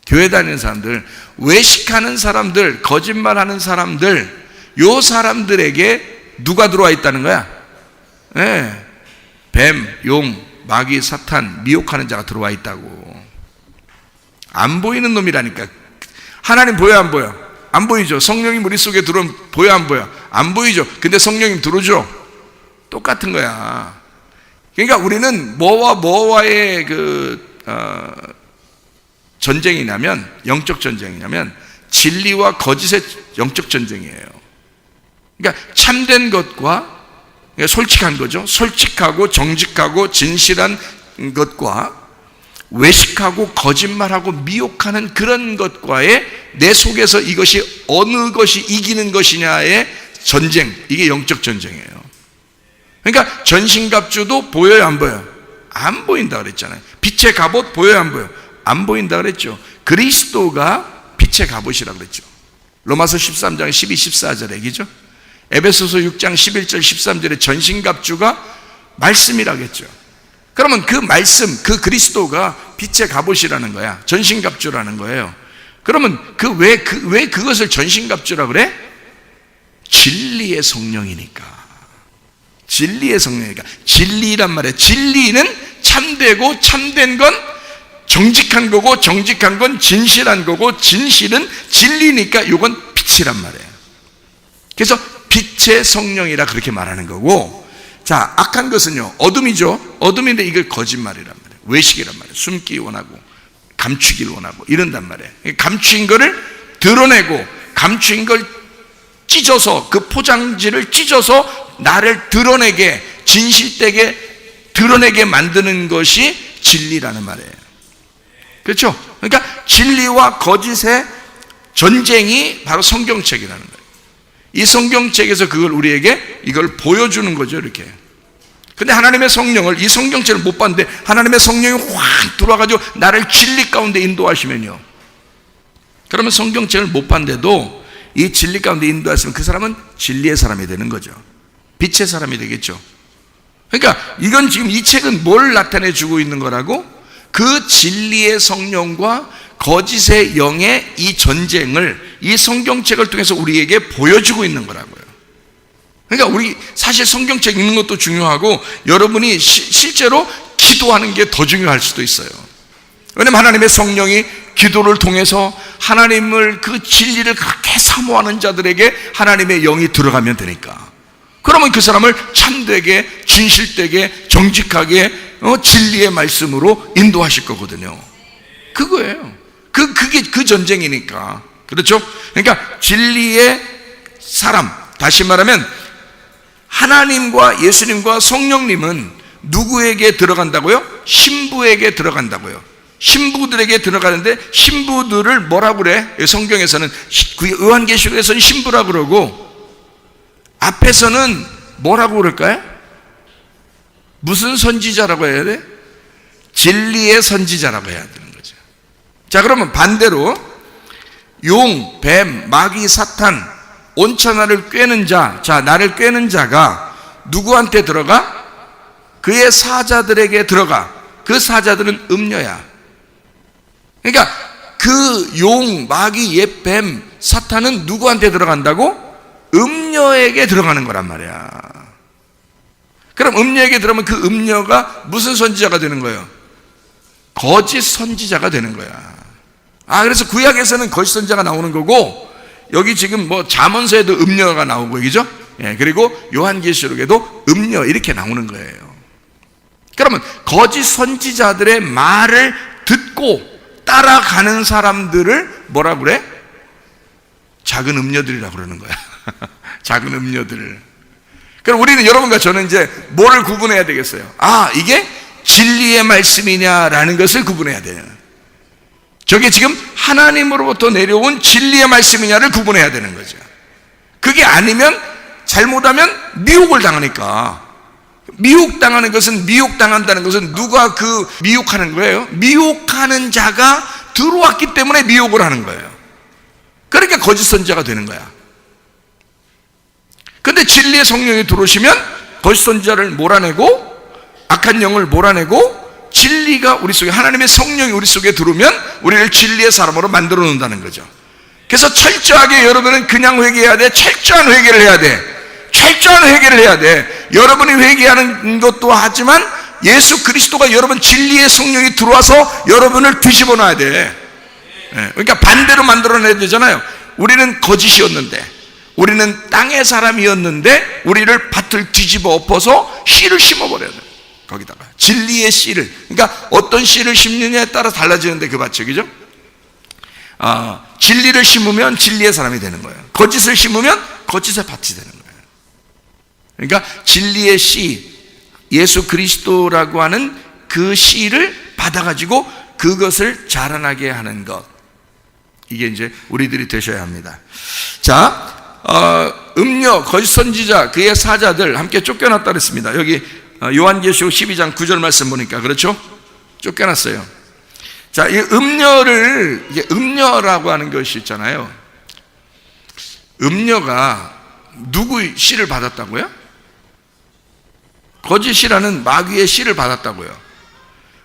교회 다니는 사람들, 외식하는 사람들, 거짓말하는 사람들, 요 사람들에게 누가 들어와 있다는 거야? 네. 뱀, 용, 마귀, 사탄, 미혹하는 자가 들어와 있다고. 안 보이는 놈이라니까. 하나님 보여, 안 보여? 안 보이죠. 성령이 우리 속에 들어오면 보여, 안 보여? 안 보이죠. 근데 성령님 들어오죠. 똑같은 거야. 그러니까 우리는 뭐와의 전쟁이냐면, 영적 전쟁이냐면 진리와 거짓의 영적 전쟁이에요. 그러니까 참된 것과 솔직한 거죠. 솔직하고 정직하고 진실한 것과 외식하고 거짓말하고 미혹하는 그런 것과의 내 속에서 이것이 어느 것이 이기는 것이냐의 전쟁. 이게 영적 전쟁이에요. 그러니까 전신갑주도 보여요, 안 보여요? 안 보인다 그랬잖아요. 빛의 갑옷 보여요, 안 보여요? 안 보인다 그랬죠. 그리스도가 빛의 갑옷이라고 그랬죠. 로마서 13장 12, 14절 얘기죠. 에베소서 6장 11절 13절에 전신갑주가 말씀이라고 했죠. 그러면 그 말씀, 그 그리스도가 빛의 갑옷이라는 거야. 전신갑주라는 거예요. 그러면 왜 그것을 전신갑주라고 그래? 진리의 성령이니까. 진리의 성령이니까. 진리란 말이에요. 진리는 참되고 참된 건 정직한 거고, 정직한 건 진실한 거고, 진실은 진리니까 이건 빛이란 말이에요. 그래서 빛의 성령이라 그렇게 말하는 거고, 자, 악한 것은요, 어둠이죠. 어둠인데 이걸 거짓말이란 말이에요. 외식이란 말이에요. 숨기 원하고 감추기를 원하고 이런단 말이에요. 감추인 거를 드러내고, 감추인 걸 찢어서, 그 포장지를 찢어서 나를 드러내게, 진실되게 드러내게 만드는 것이 진리라는 말이에요. 그렇죠? 그러니까 진리와 거짓의 전쟁이 바로 성경책이라는 거예요. 이 성경책에서 그걸 우리에게 이걸 보여주는 거죠, 이렇게. 근데 하나님의 성령을, 이 성경책을 못 봤는데 하나님의 성령이 확 들어와가지고 나를 진리 가운데 인도하시면요, 그러면 성경책을 못 봤는데도 이 진리 가운데 인도하시면 그 사람은 진리의 사람이 되는 거죠. 빛의 사람이 되겠죠. 그러니까 이건 지금 이 책은 뭘 나타내 주고 있는 거라고? 그 진리의 성령과 거짓의 영의 이 전쟁을 이 성경책을 통해서 우리에게 보여주고 있는 거라고요. 그러니까 우리 사실 성경책 읽는 것도 중요하고, 여러분이 실제로 기도하는 게 더 중요할 수도 있어요. 왜냐하면 하나님의 성령이 기도를 통해서 하나님을, 그 진리를 그렇게 사모하는 자들에게 하나님의 영이 들어가면 되니까. 그러면 그 사람을 참되게, 진실되게, 정직하게 진리의 말씀으로 인도하실 거거든요. 그거예요. 그게 그 전쟁이니까. 그렇죠? 그러니까 진리의 사람, 다시 말하면 하나님과 예수님과 성령님은 누구에게 들어간다고요? 신부에게 들어간다고요. 신부들에게 들어가는데, 신부들을 뭐라고 그래? 성경에서는, 요한계시록에서는 신부라고 그러고, 앞에서는 뭐라고 그럴까요? 무슨 선지자라고 해야 돼? 진리의 선지자라고 해야 되는 거죠. 자, 그러면 반대로 용, 뱀, 마귀, 사탄, 온천 나를 꿰는 자, 자, 나를 꿰는 자가 누구한테 들어가? 그의 사자들에게 들어가. 그 사자들은 음녀야. 그러니까 그 용, 마귀, 옛 뱀, 사탄은 누구한테 들어간다고? 음녀에게 들어가는 거란 말이야. 그럼 음녀에게 들어가면 그 음녀가 무슨 선지자가 되는 거예요? 거짓 선지자가 되는 거야. 그래서 구약에서는 거짓 선지자가 나오는 거고, 여기 지금 뭐 잠언서에도 음녀가 나오고, 그죠? 예, 그리고 요한계시록에도 음녀 이렇게 나오는 거예요. 그러면 거짓 선지자들의 말을 듣고 따라가는 사람들을 뭐라 그래? 작은 음녀들이라고 그러는 거야. 작은 음녀들. 그럼 우리는, 여러분과 저는 이제 뭐를 구분해야 되겠어요? 이게 진리의 말씀이냐라는 것을 구분해야 돼요. 저게 지금 하나님으로부터 내려온 진리의 말씀이냐를 구분해야 되는 거죠. 그게 아니면, 잘못하면 미혹을 당하니까. 미혹당하는 것은, 미혹당한다는 것은 누가 그 미혹하는 거예요? 미혹하는 자가 들어왔기 때문에 미혹을 하는 거예요. 그러니까 거짓 선지자가 되는 거야. 근데 진리의 성령이 들어오시면 거짓 선지자를 몰아내고, 악한 영을 몰아내고, 진리가 우리 속에, 하나님의 성령이 우리 속에 들어오면 우리를 진리의 사람으로 만들어 놓는다는 거죠. 그래서 철저하게 여러분은 그냥 회개해야 돼. 철저한 회개를 해야 돼. 철저한 회개를 해야 돼. 여러분이 회개하는 것도 하지만 예수 그리스도가, 여러분 진리의 성령이 들어와서 여러분을 뒤집어 놔야 돼. 그러니까 반대로 만들어내야 되잖아요. 우리는 거짓이었는데, 우리는 땅의 사람이었는데 우리를 밭을 뒤집어 엎어서 씨를 심어버려야 돼. 거기다가 진리의 씨를, 그러니까 어떤 씨를 심느냐에 따라 달라지는데, 그 밭이, 그죠? 진리를 심으면 진리의 사람이 되는 거예요. 거짓을 심으면 거짓의 밭이 되는 거예요. 그러니까 진리의 씨, 예수 그리스도라고 하는 그 씨를 받아가지고 그것을 자라나게 하는 것, 이게 이제 우리들이 되셔야 합니다. 자, 음녀, 거짓 선지자, 그의 사자들 함께 쫓겨났다 그랬습니다. 여기 요한계시록 12장 9절 말씀 보니까 그렇죠? 쫓겨났어요. 자, 이 음녀를, 이게 음녀라고 하는 것이 있잖아요. 음녀가 누구의 씨를 받았다고요? 거짓이라는 마귀의 씨를 받았다고요.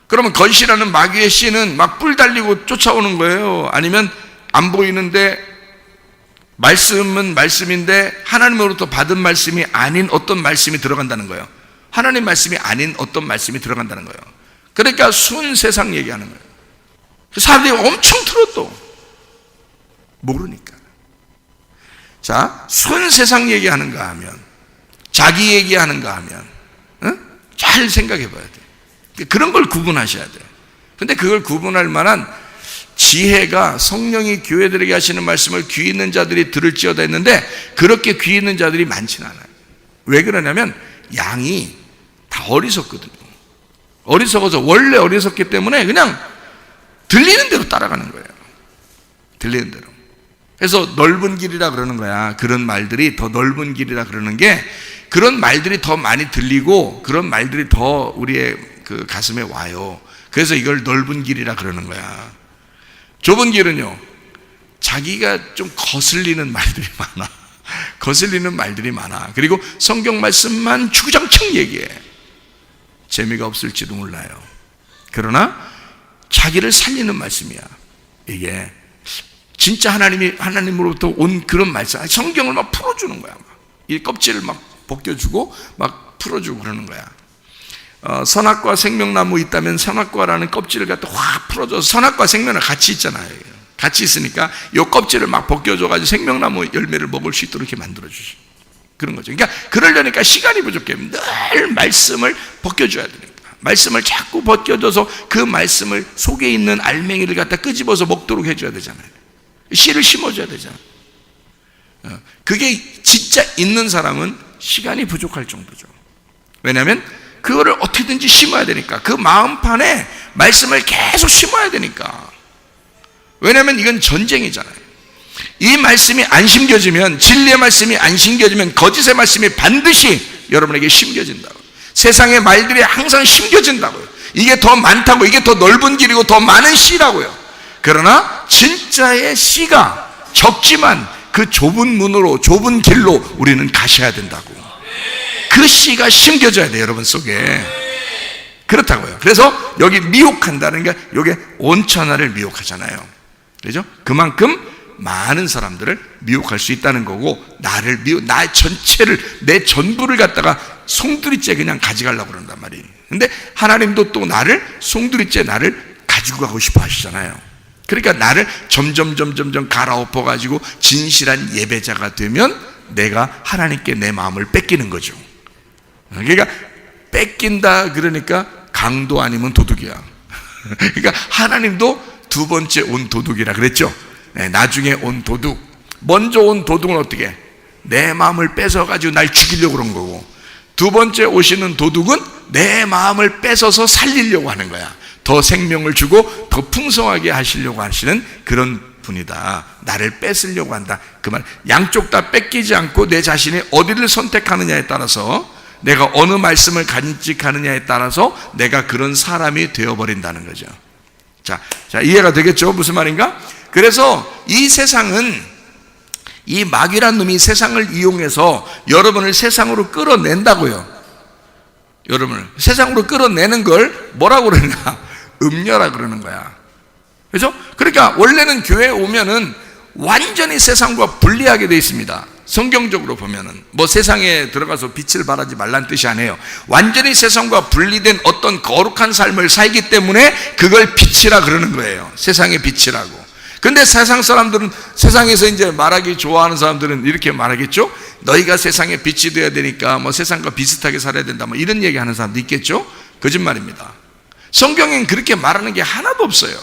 그러면 거짓이라는 마귀의 씨는 막 뿔 달리고 쫓아오는 거예요? 아니면 안 보이는데, 말씀은 말씀인데 하나님으로부터 받은 말씀이 아닌 어떤 말씀이 들어간다는 거예요. 하나님 말씀이 아닌 어떤 말씀이 들어간다는 거예요. 그러니까 순 세상 얘기하는 거예요. 사람들이 엄청 틀어도 모르니까. 자, 순 세상 얘기하는가 하면, 자기 얘기하는가 하면, 잘 생각해 봐야 돼. 그런 걸 구분하셔야 돼요. 근데 그걸 구분할 만한 지혜가, 성령이 교회들에게 하시는 말씀을 귀 있는 자들이 들을지어다 했는데, 그렇게 귀 있는 자들이 많지는 않아요. 왜 그러냐면 양이 다 어리석거든요. 어리석어서, 원래 어리석기 때문에 그냥 들리는 대로 따라가는 거예요. 들리는 대로. 그래서 넓은 길이라 그러는 거야. 그런 말들이 더 넓은 길이라 그러는 게, 그런 말들이 더 많이 들리고 그런 말들이 더 우리의 그 가슴에 와요. 그래서 이걸 넓은 길이라 그러는 거야. 좁은 길은요, 자기가 좀 거슬리는 말들이 많아. 거슬리는 말들이 많아. 그리고 성경 말씀만 주구장창 얘기해. 재미가 없을지도 몰라요. 그러나 자기를 살리는 말씀이야. 이게 진짜 하나님으로부터 온 그런 말씀. 성경을 막 풀어주는 거야. 이 껍질을 막 벗겨주고 막 풀어주고 그러는 거야. 선악과 생명나무 있다면 선악과라는 껍질을 갖다 확 풀어줘서, 선악과 생명은 같이 있잖아요. 같이 있으니까 이 껍질을 막 벗겨줘가지고 생명나무 열매를 먹을 수 있도록 이렇게 만들어주시. 그런 거죠. 그러니까 그러려니까 시간이 부족해. 늘 말씀을 벗겨줘야 되니까. 말씀을 자꾸 벗겨줘서 그 말씀을 속에 있는 알맹이를 갖다 끄집어서 먹도록 해줘야 되잖아요. 씨를 심어줘야 되잖아요. 그게 진짜 있는 사람은 시간이 부족할 정도죠. 왜냐하면 그거를 어떻게든지 심어야 되니까. 그 마음판에 말씀을 계속 심어야 되니까. 왜냐하면 이건 전쟁이잖아요. 이 말씀이 안 심겨지면, 진리의 말씀이 안 심겨지면 거짓의 말씀이 반드시 여러분에게 심겨진다고. 세상의 말들이 항상 심겨진다고요. 이게 더 많다고, 이게 더 넓은 길이고 더 많은 씨라고요. 그러나 진짜의 씨가 적지만 그 좁은 문으로, 좁은 길로 우리는 가셔야 된다고. 그 씨가 심겨져야 돼요, 여러분 속에. 그렇다고요. 그래서 여기 미혹한다는 게, 이게 온천하를 미혹하잖아요. 그죠? 그만큼 많은 사람들을 미혹할 수 있다는 거고, 나 전체를, 내 전부를 갖다가 송두리째 그냥 가져가려고 그런단 말이에요. 근데 하나님도 또 송두리째 나를 가지고 가고 싶어 하시잖아요. 그러니까 나를 점점 갈아엎어 가지고 진실한 예배자가 되면 내가 하나님께 내 마음을 뺏기는 거죠. 그러니까 뺏긴다 그러니까 강도 아니면 도둑이야. 그러니까 하나님도 두 번째 온 도둑이라 그랬죠. 네, 나중에 온 도둑. 먼저 온 도둑은 어떻게 해? 내 마음을 뺏어가지고 날 죽이려고 그런 거고, 두 번째 오시는 도둑은 내 마음을 뺏어서 살리려고 하는 거야. 더 생명을 주고 더 풍성하게 하시려고 하시는 그런 분이다. 나를 뺏으려고 한다. 그 말. 양쪽 다 뺏기지 않고 내 자신이 어디를 선택하느냐에 따라서, 내가 어느 말씀을 간직하느냐에 따라서 내가 그런 사람이 되어버린다는 거죠. 자, 이해가 되겠죠? 무슨 말인가? 그래서 이 세상은, 이 마귀란 놈이 세상을 이용해서 여러분을 세상으로 끌어낸다고요. 여러분을 세상으로 끌어내는 걸 뭐라고 그러냐? 음녀라 그러는 거야. 그렇죠? 그러니까 원래는 교회에 오면은 완전히 세상과 분리하게 되어 있습니다. 성경적으로 보면은 뭐 세상에 들어가서 빛을 발하지 말란 뜻이 아니에요. 완전히 세상과 분리된 어떤 거룩한 삶을 살기 때문에 그걸 빛이라 그러는 거예요. 세상의 빛이라고. 근데 세상 사람들은, 세상에서 이제 말하기 좋아하는 사람들은 이렇게 말하겠죠? 너희가 세상의 빛이 되어야 되니까 뭐 세상과 비슷하게 살아야 된다, 뭐 이런 얘기 하는 사람도 있겠죠? 거짓말입니다. 성경엔 그렇게 말하는 게 하나도 없어요.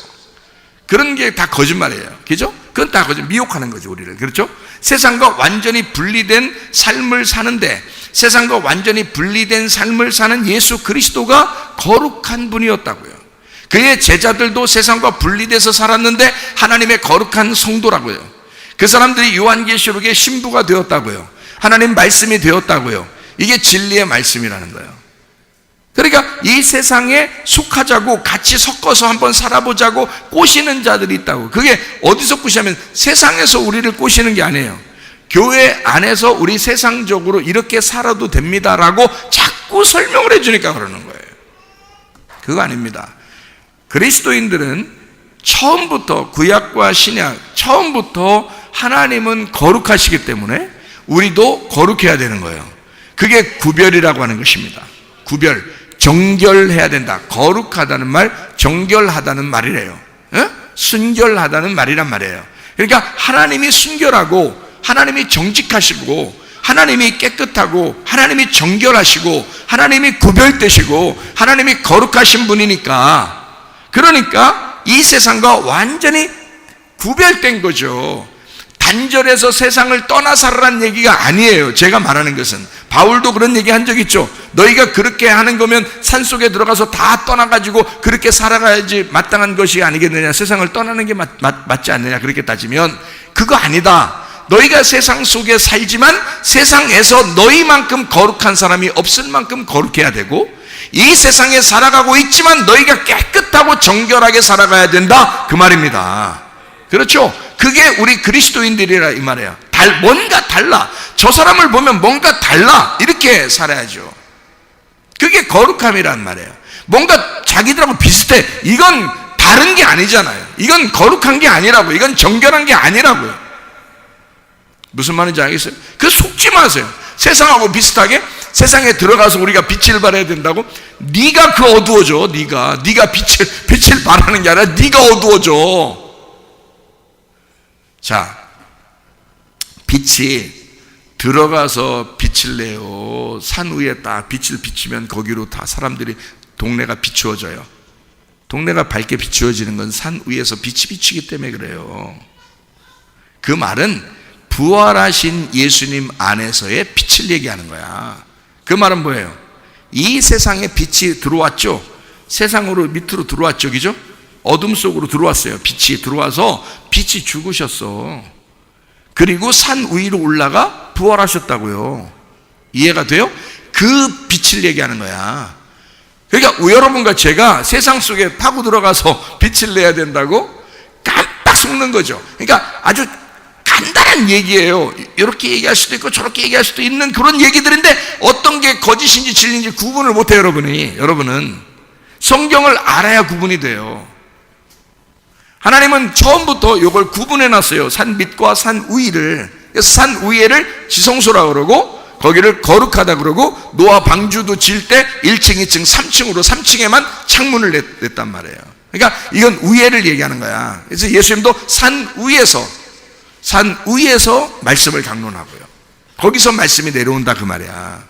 그런 게 다 거짓말이에요. 그죠? 그건 다 거짓말, 미혹하는 거죠, 우리를. 그렇죠? 세상과 완전히 분리된 삶을 사는데, 세상과 완전히 분리된 삶을 사는 예수 그리스도가 거룩한 분이었다고요. 그의 제자들도 세상과 분리돼서 살았는데 하나님의 거룩한 성도라고요. 그 사람들이 요한계시록의 신부가 되었다고요. 하나님 말씀이 되었다고요. 이게 진리의 말씀이라는 거예요. 그러니까 이 세상에 속하자고, 같이 섞어서 한번 살아보자고 꼬시는 자들이 있다고. 그게 어디서 꼬시냐면 세상에서 우리를 꼬시는 게 아니에요. 교회 안에서 우리 세상적으로 이렇게 살아도 됩니다라고 자꾸 설명을 해주니까 그러는 거예요. 그거 아닙니다. 그리스도인들은 처음부터, 구약과 신약 처음부터 하나님은 거룩하시기 때문에 우리도 거룩해야 되는 거예요. 그게 구별이라고 하는 것입니다. 구별, 정결해야 된다. 거룩하다는 말, 정결하다는 말이래요. 에? 순결하다는 말이란 말이에요. 그러니까 하나님이 순결하고 하나님이 정직하시고 하나님이 깨끗하고 하나님이 정결하시고 하나님이 구별되시고 하나님이 거룩하신 분이니까, 그러니까 이 세상과 완전히 구별된 거죠. 단절해서 세상을 떠나 살아라는 얘기가 아니에요. 제가 말하는 것은, 바울도 그런 얘기 한 적 있죠. 너희가 그렇게 하는 거면 산속에 들어가서 다 떠나가지고 그렇게 살아가야지 마땅한 것이 아니겠느냐, 세상을 떠나는 게 맞지 않느냐, 그렇게 따지면 그거 아니다. 너희가 세상 속에 살지만 세상에서 너희만큼 거룩한 사람이 없을 만큼 거룩해야 되고, 이 세상에 살아가고 있지만 너희가 깨끗하고 정결하게 살아가야 된다, 그 말입니다. 그렇죠? 그게 우리 그리스도인들이라 이 말이에요. 뭔가 달라, 저 사람을 보면 뭔가 달라, 이렇게 살아야죠. 그게 거룩함이란 말이에요. 뭔가 자기들하고 비슷해, 이건 다른 게 아니잖아요. 이건 거룩한 게 아니라고, 이건 정결한 게 아니라고요. 무슨 말인지 알겠어요? 그 속지 마세요. 세상하고 비슷하게 세상에 들어가서 우리가 빛을 발해야 된다고? 네가 그 어두워져. 네가 빛을 발하는 게 아니라 네가 어두워져. 자, 빛이 들어가서 빛을 내요. 산 위에 딱 빛을 비치면 거기로 다 사람들이, 동네가 비추어져요. 동네가 밝게 비추어지는 건 산 위에서 빛이 비치기 때문에 그래요. 그 말은 부활하신 예수님 안에서의 빛을 얘기하는 거야. 그 말은 뭐예요? 이 세상에 빛이 들어왔죠. 세상으로 밑으로 들어왔죠, 그죠? 어둠 속으로 들어왔어요. 빛이 들어와서 빛이 죽으셨어. 그리고 산 위로 올라가 부활하셨다고요. 이해가 돼요? 그 빛을 얘기하는 거야. 그러니까 여러분과 제가 세상 속에 파고 들어가서 빛을 내야 된다고 깜빡 속는 거죠. 그러니까 아주 간단한 얘기예요. 이렇게 얘기할 수도 있고 저렇게 얘기할 수도 있는 그런 얘기들인데, 어떤 게 거짓인지 진리인지 구분을 못해요. 여러분은 성경을 알아야 구분이 돼요. 하나님은 처음부터 이걸 구분해 놨어요. 산 밑과 산 위를. 그래서 산 위에를 지성소라고 그러고, 거기를 거룩하다 그러고, 노아 방주도 지을 때 1층, 2층, 3층으로 3층에만 창문을 냈단 말이에요. 그러니까 이건 위에를 얘기하는 거야. 그래서 예수님도 산 위에서 말씀을 강론하고요. 거기서 말씀이 내려온다, 그 말이야.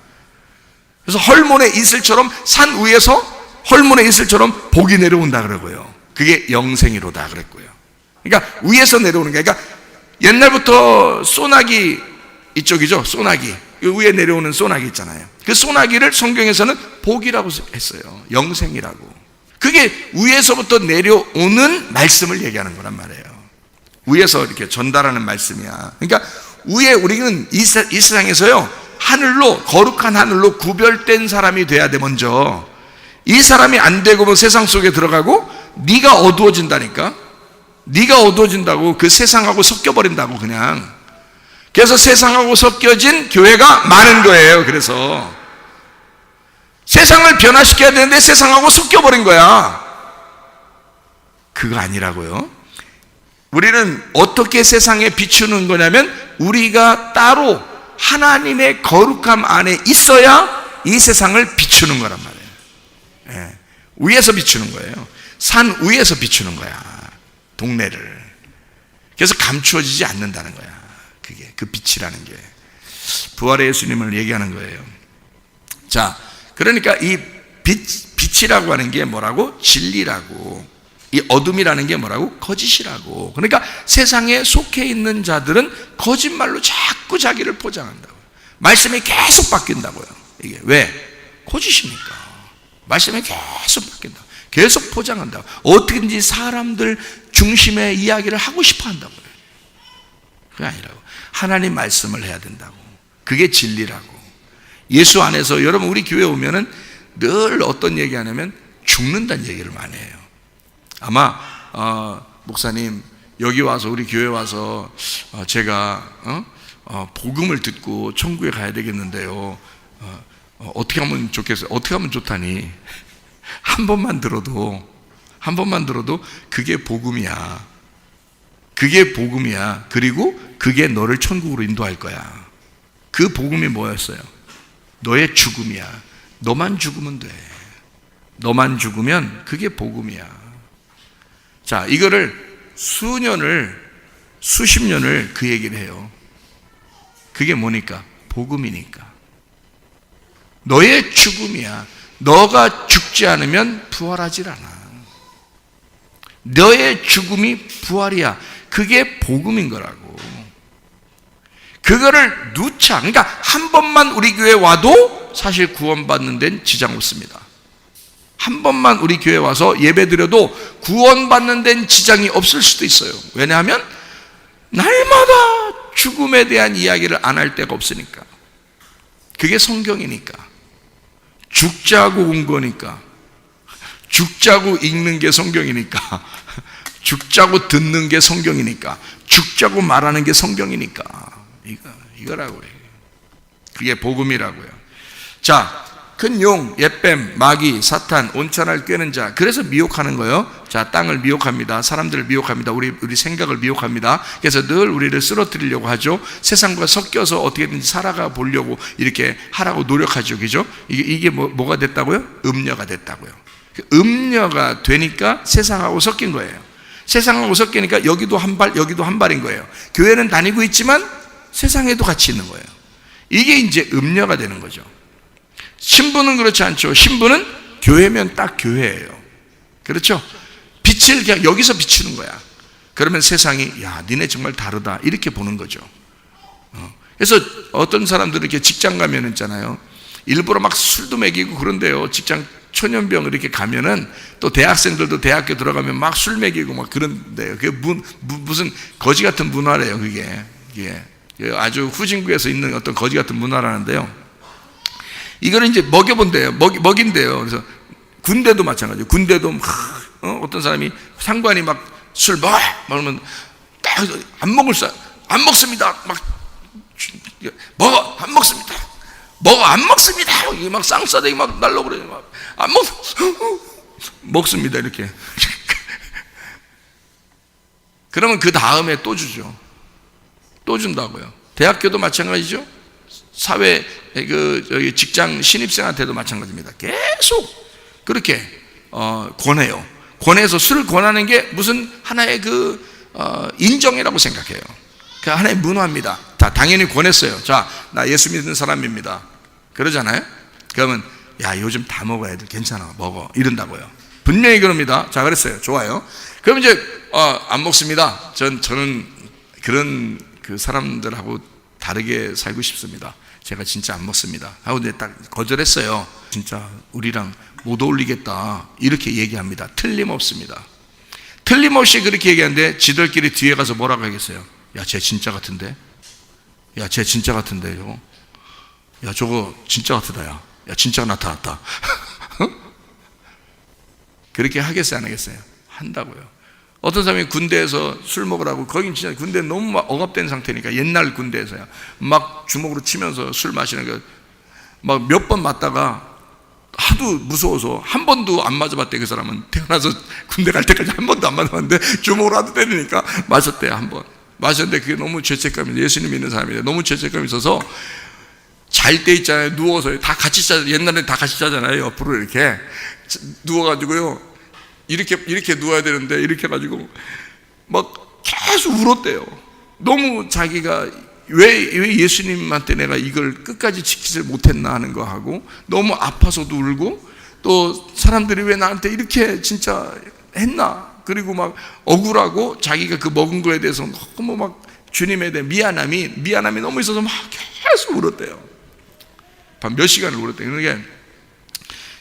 그래서 헐몬의 이슬처럼 산 위에서 헐몬의 이슬처럼 복이 내려온다 그러고요. 그게 영생이로다 그랬고요. 그러니까 위에서 내려오는 게, 그러니까 옛날부터 소나기 이쪽이죠. 소나기, 위에 내려오는 소나기 있잖아요. 그 소나기를 성경에서는 복이라고 했어요. 영생이라고. 그게 위에서부터 내려오는 말씀을 얘기하는 거란 말이에요. 위에서 이렇게 전달하는 말씀이야. 그러니까 위에 우리는 이 세상에서요, 하늘로, 거룩한 하늘로 구별된 사람이 돼야 돼. 먼저 이 사람이 안 되고 뭐 세상 속에 들어가고 네가 어두워진다니까. 네가 어두워진다고, 그 세상하고 섞여버린다고 그냥. 그래서 세상하고 섞여진 교회가 많은 거예요. 그래서 세상을 변화시켜야 되는데 세상하고 섞여버린 거야. 그거 아니라고요. 우리는 어떻게 세상에 비추는 거냐면, 우리가 따로 하나님의 거룩함 안에 있어야 이 세상을 비추는 거란 말이에요. 예, 위에서 비추는 거예요. 산 위에서 비추는 거야, 동네를. 그래서 감추어지지 않는다는 거야. 그게 그 빛이라는 게 부활의 예수님을 얘기하는 거예요. 자, 그러니까 이 빛이라고 하는 게 뭐라고? 진리라고. 이 어둠이라는 게 뭐라고? 거짓이라고. 그러니까 세상에 속해 있는 자들은 거짓말로 자꾸 자기를 포장한다고요. 말씀이 계속 바뀐다고요. 이게 왜? 거짓이니까. 말씀이 계속 바뀐다. 계속 포장한다고. 어떻게든지 사람들 중심의 이야기를 하고 싶어 한다고요. 그게 아니라고. 하나님 말씀을 해야 된다고. 그게 진리라고. 예수 안에서, 여러분 우리 교회 오면은 늘 어떤 얘기 하냐면 죽는다는 얘기를 많이 해요. 아마 목사님 여기 와서, 우리 교회 와서 제가 복음을 듣고 천국에 가야 되겠는데요, 어떻게 하면 좋겠어요? 어떻게 하면 좋다니? 한 번만 들어도 그게 복음이야. 그게 복음이야. 그리고 그게 너를 천국으로 인도할 거야. 그 복음이 뭐였어요? 너의 죽음이야. 너만 죽으면 돼. 너만 죽으면 그게 복음이야. 자, 이거를 수십 년을 그 얘기를 해요. 그게 뭐니까? 복음이니까. 너의 죽음이야. 너가 죽지 않으면 부활하질 않아. 너의 죽음이 부활이야. 그게 복음인 거라고. 그거를 누차, 그러니까 한 번만 우리 교회 와도 사실 구원받는 데는 지장 없습니다. 한 번만 우리 교회 와서 예배 드려도 구원받는 데는 지장이 없을 수도 있어요. 왜냐하면 날마다 죽음에 대한 이야기를 안 할 데가 없으니까. 그게 성경이니까. 죽자고 온 거니까. 죽자고 읽는 게 성경이니까. 죽자고 듣는 게 성경이니까. 죽자고 말하는 게 성경이니까. 이거라고요. 그게 복음이라고요. 자, 큰 용, 옛뱀, 마귀, 사탄, 온천할 꿰는 자. 그래서 미혹하는 거예요. 자, 땅을 미혹합니다. 사람들을 미혹합니다. 우리 생각을 미혹합니다. 그래서 늘 우리를 쓰러뜨리려고 하죠. 세상과 섞여서 어떻게든지 살아가 보려고 이렇게 하라고 노력하죠. 그죠? 이게 뭐가 됐다고요? 음녀가 됐다고요. 음녀가 되니까 세상하고 섞인 거예요. 세상하고 섞이니까 여기도 한 발, 여기도 한 발인 거예요. 교회는 다니고 있지만 세상에도 같이 있는 거예요. 이게 이제 음녀가 되는 거죠. 신부는 그렇지 않죠. 신부는 교회면 딱 교회예요. 그렇죠? 빛을 그냥 여기서 비추는 거야. 그러면 세상이 야, 니네 정말 다르다 이렇게 보는 거죠. 그래서 어떤 사람들은 이렇게 직장 가면 있잖아요. 일부러 막 술도 먹이고 그런데요. 직장 초년병 이렇게 가면은 또 대학생들도 대학교 들어가면 막 술 먹이고 막 그런데요. 그게 무슨 거지 같은 문화래요. 그게 아주 후진국에서 있는 어떤 거지 같은 문화라는데요. 이거는 이제 먹여본대요. 먹인대요. 그래서 군대도 마찬가지예요. 군대도 어떤 사람이 상관이 막 술 먹으면 안 먹을 사람 안 먹습니다. 먹어 안 먹습니다. 먹어 안 먹습니다. 이게 막 쌍싸대기 막 날라버려요. 막 안 먹습니다. 이렇게. 그러면 그 다음에 또 주죠. 또 준다고요. 대학교도 마찬가지죠. 사회 직장 신입생한테도 마찬가지입니다. 계속 그렇게 권해요. 권해서 술을 권하는 게 무슨 하나의 인정이라고 생각해요. 그 하나의 문화입니다. 다 당연히 권했어요. 자, 나 예수 믿는 사람입니다. 그러잖아요. 그러면 야, 요즘 다 먹어야 돼. 괜찮아, 먹어. 이런다고요. 분명히 그럽니다. 자, 그랬어요. 좋아요. 그럼 이제 안 먹습니다. 저는 그런 그 사람들하고 다르게 살고 싶습니다. 제가 진짜 안 먹습니다. 하고 이제 딱 거절했어요. 진짜 우리랑 못 어울리겠다. 이렇게 얘기합니다. 틀림없습니다. 틀림없이 그렇게 얘기하는데 지들끼리 뒤에 가서 뭐라고 하겠어요? 야, 쟤 진짜 같은데? 야, 쟤 진짜 같은데, 저거? 야, 저거 진짜 같다, 야. 야, 진짜가 나타났다. 그렇게 하겠어요, 안 하겠어요? 한다고요. 어떤 사람이 군대에서 술 먹으라고, 거긴 진짜 군대 너무 막 억압된 상태니까, 옛날 군대에서야. 막 주먹으로 치면서 술 마시는 거, 막 몇 번 맞다가 하도 무서워서 한 번도 안 맞아봤대, 그 사람은. 태어나서 군대 갈 때까지 한 번도 안 맞아봤는데, 주먹으로 하도 때리니까 맞았대, 한 번. 맞았는데 그게 너무 죄책감이, 예수님 믿는 사람인데 너무 죄책감이 있어서 잘 때 있잖아요. 누워서 다 같이 자, 옛날에 다 같이 자잖아요. 옆으로 이렇게 누워가지고요. 이렇게 누워야 되는데 이렇게 해가지고 막 계속 울었대요. 너무 자기가 왜 예수님한테 내가 이걸 끝까지 지키지 못했나 하는 거 하고, 너무 아파서도 울고, 또 사람들이 왜 나한테 이렇게 진짜 했나, 그리고 막 억울하고 자기가 그 먹은 거에 대해서 너무 막 주님에 대한 미안함이 너무 있어서 막 계속 울었대요. 밤 몇 시간을 울었대요. 그러니까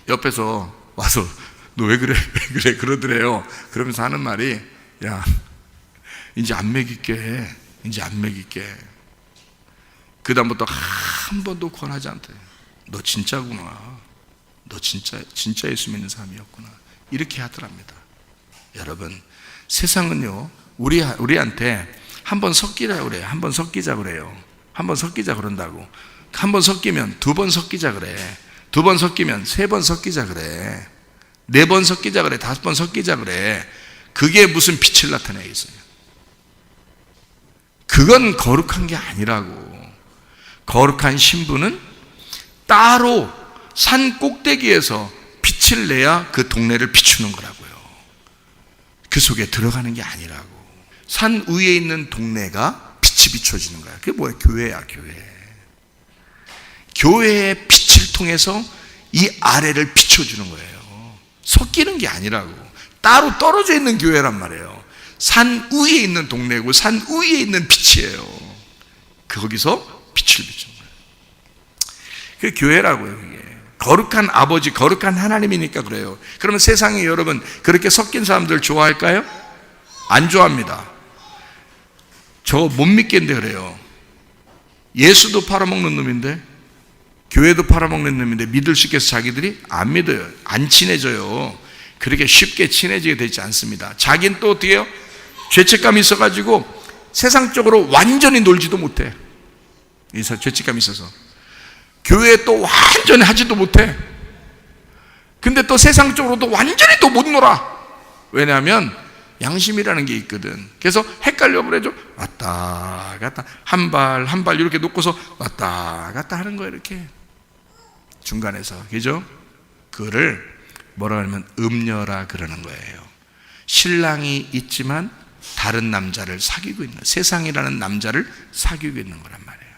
옆에서 와서 너 왜 그래 그러더래요. 그러면서 하는 말이, 야, 이제 안 먹일게. 이제 안 먹일게. 그 다음부터 한 번도 권하지 않대. 너 진짜구나. 너 진짜 예수 믿는 사람이었구나. 이렇게 하더랍니다. 여러분, 세상은요, 우리한테 한번 섞이라 그래요. 한번 섞이자 그래요. 한번 섞이자 그런다고. 한 번 섞이면 두 번 섞이자 그래. 두 번 섞이면 세 번 섞이자 그래. 네 번 섞이자 그래. 다섯 번 섞이자 그래. 그게 무슨 빛을 나타내겠어요? 그건 거룩한 게 아니라고. 거룩한 신부는 따로 산 꼭대기에서 빛을 내야 그 동네를 비추는 거라고요. 그 속에 들어가는 게 아니라고. 산 위에 있는 동네가 빛이 비춰지는 거야. 그게 뭐야? 교회야, 교회. 교회의 빛을 통해서 이 아래를 비춰주는 거예요. 섞이는 게 아니라고. 따로 떨어져 있는 교회란 말이에요. 산 위에 있는 동네고 산 위에 있는 빛이에요. 거기서 빛을 비추는 거예요. 그게 교회라고요. 이게 거룩한 아버지, 거룩한 하나님이니까 그래요. 그러면 세상에 여러분 그렇게 섞인 사람들 좋아할까요? 안 좋아합니다. 저 못 믿겠는데 그래요. 예수도 팔아먹는 놈인데, 교회도 팔아먹는 놈인데 믿을 수 있겠어? 자기들이 안 믿어요. 안 친해져요. 그렇게 쉽게 친해지게 되지 않습니다. 자기는 또 어떻게 해요? 죄책감이 있어가지고 세상적으로 완전히 놀지도 못해. 죄책감이 있어서 교회에 또 완전히 하지도 못해. 근데 또 세상적으로도 완전히 또 못 놀아. 왜냐하면 양심이라는 게 있거든. 그래서 헷갈려 버려죠. 왔다 갔다 한 발 한 발 이렇게 놓고서 왔다 갔다 하는 거예요. 이렇게 중간에서. 그죠? 그거를 뭐라 하면 음녀라 그러는 거예요. 신랑이 있지만 다른 남자를 사귀고 있는, 세상이라는 남자를 사귀고 있는 거란 말이에요.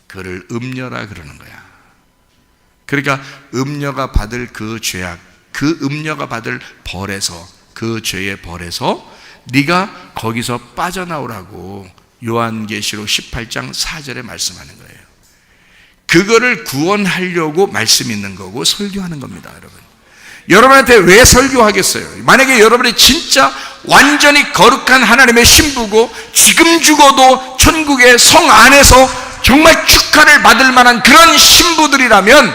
그를 음녀라 그러는 거야. 그러니까 음녀가 받을 그 죄악, 그 음녀가 받을 벌에서, 그 죄의 벌에서 네가 거기서 빠져나오라고 요한계시록 18장 4절에 말씀하는 거예요. 그거를 구원하려고 말씀 있는 거고 설교하는 겁니다. 여러분, 여러분한테 왜 설교하겠어요? 만약에 여러분이 진짜 완전히 거룩한 하나님의 신부고 지금 죽어도 천국의 성 안에서 정말 축하를 받을 만한 그런 신부들이라면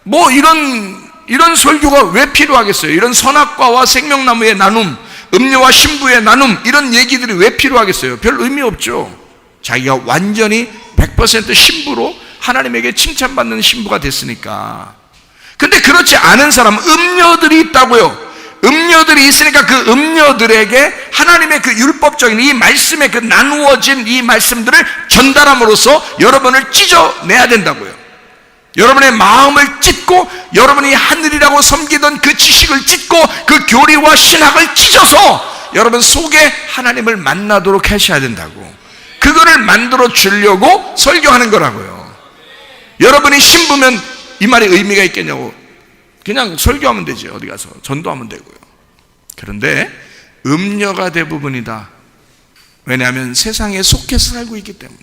뭐 이런 설교가 왜 필요하겠어요? 이런 선악과와 생명나무의 나눔, 음녀와 신부의 나눔, 이런 얘기들이 왜 필요하겠어요? 별 의미 없죠. 자기가 완전히 100% 신부로 하나님에게 칭찬받는 신부가 됐으니까. 근데 그렇지 않은 사람은 음녀들이 있다고요. 음녀들이 있으니까 그 음녀들에게 하나님의 그 율법적인 이 말씀에 그 나누어진 이 말씀들을 전달함으로써 여러분을 찢어내야 된다고요. 여러분의 마음을 찢고 여러분이 하늘이라고 섬기던 그 지식을 찢고 그 교리와 신학을 찢어서 여러분 속에 하나님을 만나도록 하셔야 된다고. 그거를 만들어 주려고 설교하는 거라고요. 여러분이 신부면 이 말이 의미가 있겠냐고. 그냥 설교하면 되지. 어디 가서 전도하면 되고요. 그런데 음녀가 대부분이다. 왜냐하면 세상에 속해서 살고 있기 때문에.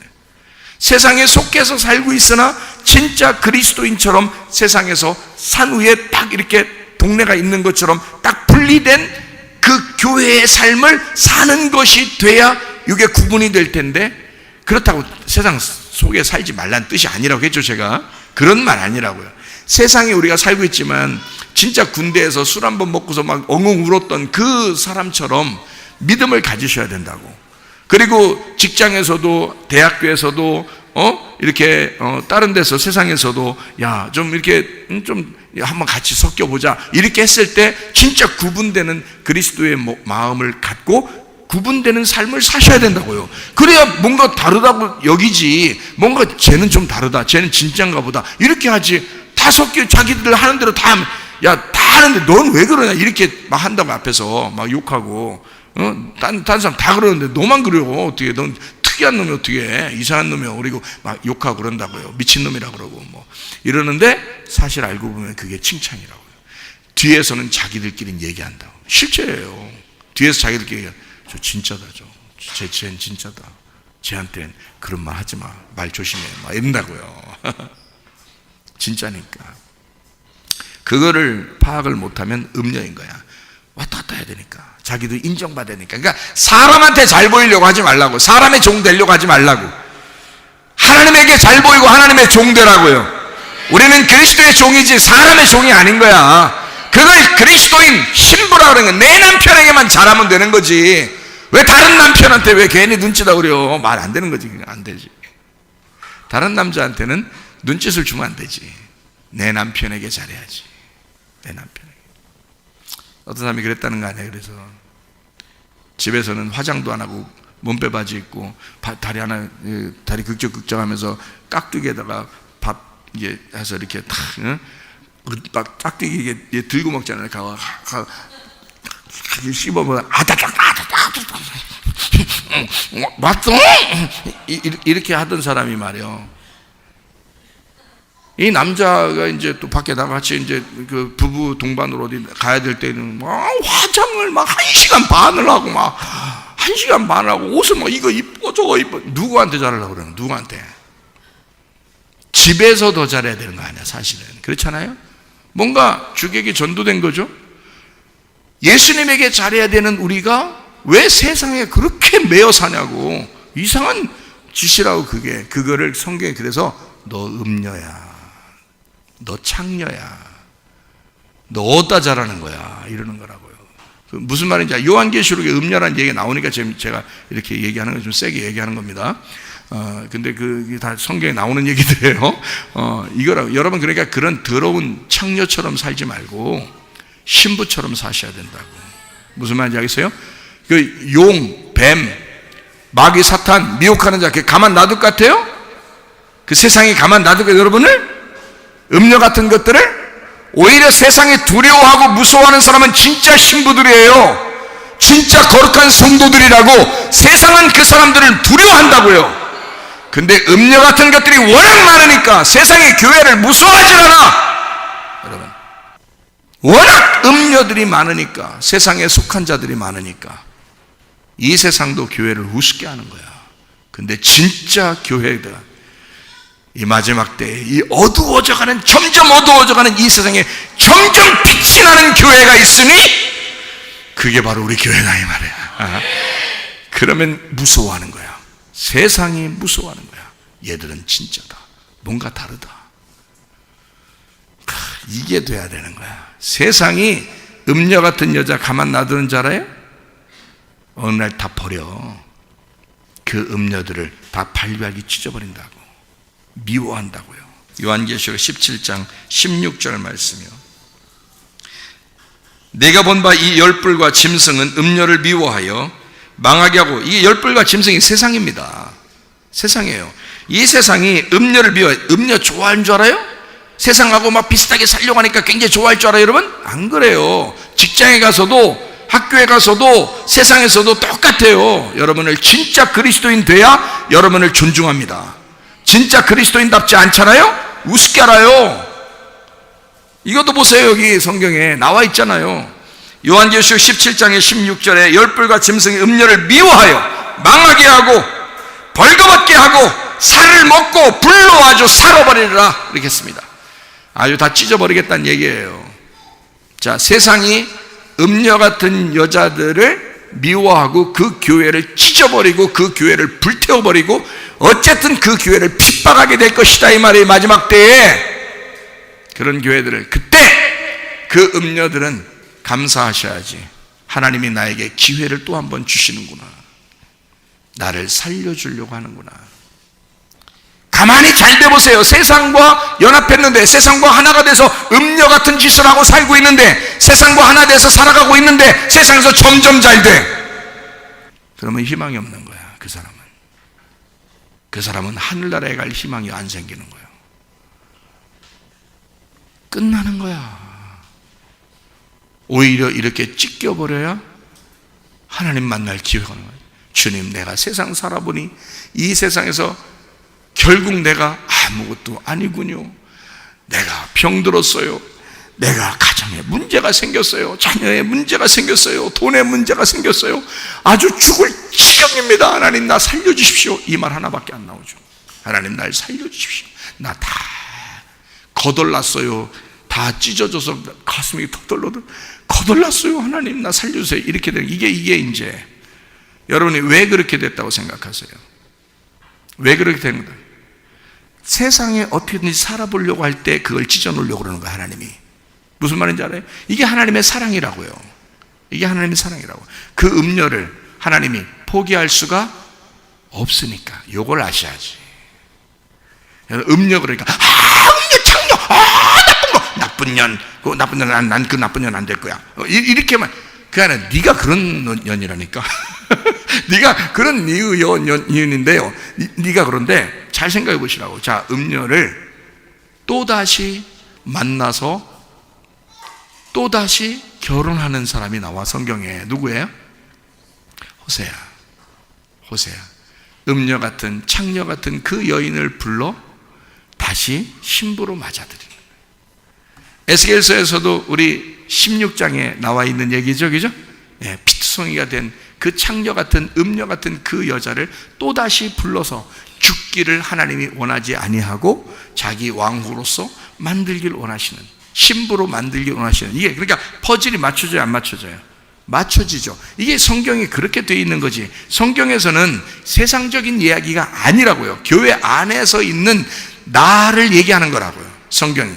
세상에 속해서 살고 있으나 진짜 그리스도인처럼 세상에서 산 위에 딱 이렇게 동네가 있는 것처럼 딱 분리된 그 교회의 삶을 사는 것이 돼야 이게 구분이 될 텐데, 그렇다고 세상 속에 살지 말라는 뜻이 아니라고 했죠. 제가 그런 말 아니라고요. 세상에 우리가 살고 있지만 진짜 군대에서 술 한번 먹고서 막 엉엉 울었던 그 사람처럼 믿음을 가지셔야 된다고. 그리고 직장에서도 대학교에서도 이렇게 다른 데서 세상에서도 야 좀 이렇게 좀 한번 같이 섞여보자 이렇게 했을 때 진짜 구분되는 그리스도의 마음을 갖고 구분되는 삶을 사셔야 된다고요. 그래야 뭔가 다르다고 여기지. 뭔가 쟤는 좀 다르다, 쟤는 진짠가 보다 이렇게 하지. 다 섞여 자기들 하는 대로 다 하면 야 다 하는데 넌 왜 그러냐 이렇게 막 한다고 앞에서 막 욕하고 딴 사람 다 그러는데 너만 그래요. 어떻게 넌 특이한 놈이 어떻게 해? 이상한 놈이야. 그리고 막 욕하고 그런다고요. 미친놈이라 그러고 뭐 이러는데 사실 알고 보면 그게 칭찬이라고요. 뒤에서는 자기들끼리 얘기한다고. 실제예요. 뒤에서 자기들끼리 저 진짜다, 쟤는 진짜다, 쟤한테는 그런 말 하지 마, 말 조심해 막 이런다고요. 진짜니까. 그거를 파악을 못하면 음녀인 거야. 왔다 갔다 해야 되니까, 자기도 인정받아야 되니까. 그러니까 사람한테 잘 보이려고 하지 말라고. 사람의 종 되려고 하지 말라고. 하나님에게 잘 보이고 하나님의 종 되라고요. 우리는 그리스도의 종이지 사람의 종이 아닌 거야. 그걸 그리스도인 신부라 그러는 거야. 내 남편에게만 잘하면 되는 거지. 왜 다른 남편한테 왜 괜히 눈치다 그래요? 말 안 되는 거지. 안 되지. 다른 남자한테는 눈짓을 주면 안 되지. 내 남편에게 잘해야지. 내 남편에게. 어떤 사람이 그랬다는 거 아니에요. 그래서 집에서는 화장도 안 하고 몸빼 바지 입고 다리 하나 다리 극적극적하면서 깍두기에다가 밥 이게 해서 이렇게 딱 깍두기 이게 들고 먹잖아요. 씹어보면 아다닥 맞어? 이렇게 하던 사람이 말이요. 이 남자가 이제 또 밖에 나가 같이 이제 그 부부 동반으로 어디 가야 될 때는 막 화장을 막 1시간 반을 하고 막 1시간 반을 하고 옷을 막 이거 이쁘고 저거 이쁘고 누구한테 잘하려고 그러는 누구한테? 집에서 더 잘해야 되는 거 아니야 사실은. 그렇잖아요? 뭔가 주객이 전도된 거죠. 예수님에게 잘해야 되는 우리가 왜 세상에 그렇게 매여 사냐고. 이상한 짓이라고. 그거를 성경에 그래서 너 음녀야, 너 창녀야, 너 어디다 잘하는 거야 이러는 거라고요. 무슨 말인지 요한계시록에 음녀라는 얘기가 나오니까 지금 제가 이렇게 얘기하는 거 좀 세게 얘기하는 겁니다. 근데 그게 다 성경에 나오는 얘기들이에요. 이거라고. 여러분, 그러니까 그런 더러운 창녀처럼 살지 말고 신부처럼 사셔야 된다고. 무슨 말인지 알겠어요? 그 용, 뱀, 마귀, 사탄, 미혹하는 자, 가만 놔둘 것 같아요? 그 세상이 가만 놔둘 것 같아요, 여러분을? 음녀 같은 것들을? 오히려 세상에 두려워하고 무서워하는 사람은 진짜 신부들이에요. 진짜 거룩한 성도들이라고. 세상은 그 사람들을 두려워한다고요. 근데 음녀 같은 것들이 워낙 많으니까 세상의 교회를 무서워하지 않아. 여러분, 워낙 음녀들이 많으니까, 세상에 속한 자들이 많으니까 이 세상도 교회를 우습게 하는 거야. 근데 진짜 교회가 이 마지막 때에 이 어두워져가는, 점점 어두워져가는 이 세상에 점점 빛이 나는 교회가 있으니 그게 바로 우리 교회다 이 말이야. 그러면 무서워하는 거야. 세상이 무서워하는 거야. 얘들은 진짜다, 뭔가 다르다. 이게 돼야 되는 거야. 세상이 음녀 같은 여자 가만 놔두는 줄 알아요? 어느 날 다 버려. 그 음녀들을 다 발발이 찢어버린다고. 미워한다고요. 요한계시록 17장 16절 말씀이요. 내가 본 바 이 열불과 짐승은 음녀를 미워하여 망하게 하고. 이 열불과 짐승이 세상입니다. 세상이에요. 이 세상이 음녀를 미워해. 음녀 좋아하는 줄 알아요? 세상하고 막 비슷하게 살려고 하니까 굉장히 좋아할 줄 알아요, 여러분? 안 그래요. 직장에 가서도, 학교에 가서도, 세상에서도 똑같아요. 여러분을 진짜 그리스도인 돼야 여러분을 존중합니다. 진짜 그리스도인답지 않잖아요? 우습게 알아요. 이것도 보세요. 여기 성경에 나와 있잖아요. 요한계시록 17장의 16절에 열불과 짐승이 음녀를 미워하여 망하게 하고 벌거벗게 하고 살을 먹고 불로 아주 살아버리리라 이렇게 했습니다. 아주 다 찢어버리겠다는 얘기예요. 자, 세상이 음녀 같은 여자들을 미워하고 그 교회를 찢어버리고 그 교회를 불태워버리고 어쨌든 그 교회를 핍박하게 될 것이다 이 말이에요. 마지막 때에. 그런 교회들을, 그때 그 음녀들은 감사하셔야지. 하나님이 나에게 기회를 또 한 번 주시는구나. 나를 살려주려고 하는구나. 가만히 잘 돼보세요. 세상과 연합했는데, 세상과 하나가 돼서 음녀 같은 짓을 하고 살고 있는데, 세상과 하나 돼서 살아가고 있는데 세상에서 점점 잘 돼. 그러면 희망이 없는 거야. 그 사람은 하늘나라에 갈 희망이 안 생기는 거예요. 끝나는 거야. 오히려 이렇게 찢겨버려야 하나님 만날 기회가 오는 거예요. 주님, 내가 세상 살아보니 이 세상에서 결국 내가 아무것도 아니군요. 내가 병들었어요. 내가 가정에 문제가 생겼어요. 자녀에 문제가 생겼어요. 돈에 문제가 생겼어요. 아주 죽을 지경입니다. 하나님, 나 살려주십시오. 이 말 하나밖에 안 나오죠. 하나님, 날 살려주십시오. 나 다 거덜났어요. 다 찢어져서 가슴이 터덜러들 거덜났어요. 하나님, 나 살려주세요. 이렇게 되는 이게 이제 여러분이 왜 그렇게 됐다고 생각하세요? 왜 그렇게 된 거예요? 세상에 어떻게든지 살아보려고 할 때 그걸 찢어놓으려고 그러는 거예요. 하나님이. 무슨 말인지 알아요? 이게 하나님의 사랑이라고요. 이게 하나님의 사랑이라고. 그 음녀를 하나님이 포기할 수가 없으니까. 요걸 아셔야지. 음녀 그러니까 음녀 창녀, 나쁜 거, 나쁜 년, 그 나쁜 년, 난 그 나쁜 년 안 될 거야. 이렇게만. 그 안에 네가 그런 년이라니까. 네가 그런 년인데요. 네가 그런데 잘 생각해 보시라고. 자, 음녀를 또다시 만나서 또다시 결혼하는 사람이 나와 성경에. 누구예요? 호세아, 음녀 같은 창녀 같은 그 여인을 불러 다시 신부로 맞아들이는 거예요. 에스겔서에서도 우리 16장에 나와 있는 얘기죠, 그죠? 예, 피투성이가 된 그 창녀 같은 음녀 같은 그 여자를 또다시 불러서 죽기를 하나님이 원하지 아니하고 자기 왕후로서 만들기를 원하시는, 신부로 만들기를 원하시는, 이게 그러니까 퍼즐이 맞춰져요, 안 맞춰져요? 맞춰지죠. 이게 성경이 그렇게 되어 있는 거지. 성경에서는 세상적인 이야기가 아니라고요. 교회 안에서 있는 나를 얘기하는 거라고요, 성경이.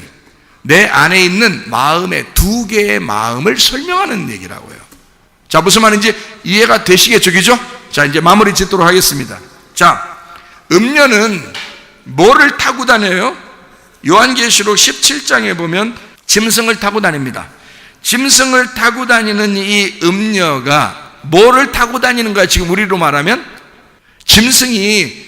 내 안에 있는 마음의 두 개의 마음을 설명하는 얘기라고요. 자, 무슨 말인지 이해가 되시겠죠, 그죠? 자, 이제 마무리 짓도록 하겠습니다. 자, 음녀는 뭐를 타고 다녀요? 요한계시록 17장에 보면 짐승을 타고 다닙니다. 짐승을 타고 다니는 이 음녀가 뭐를 타고 다니는 거야? 지금 우리로 말하면 짐승이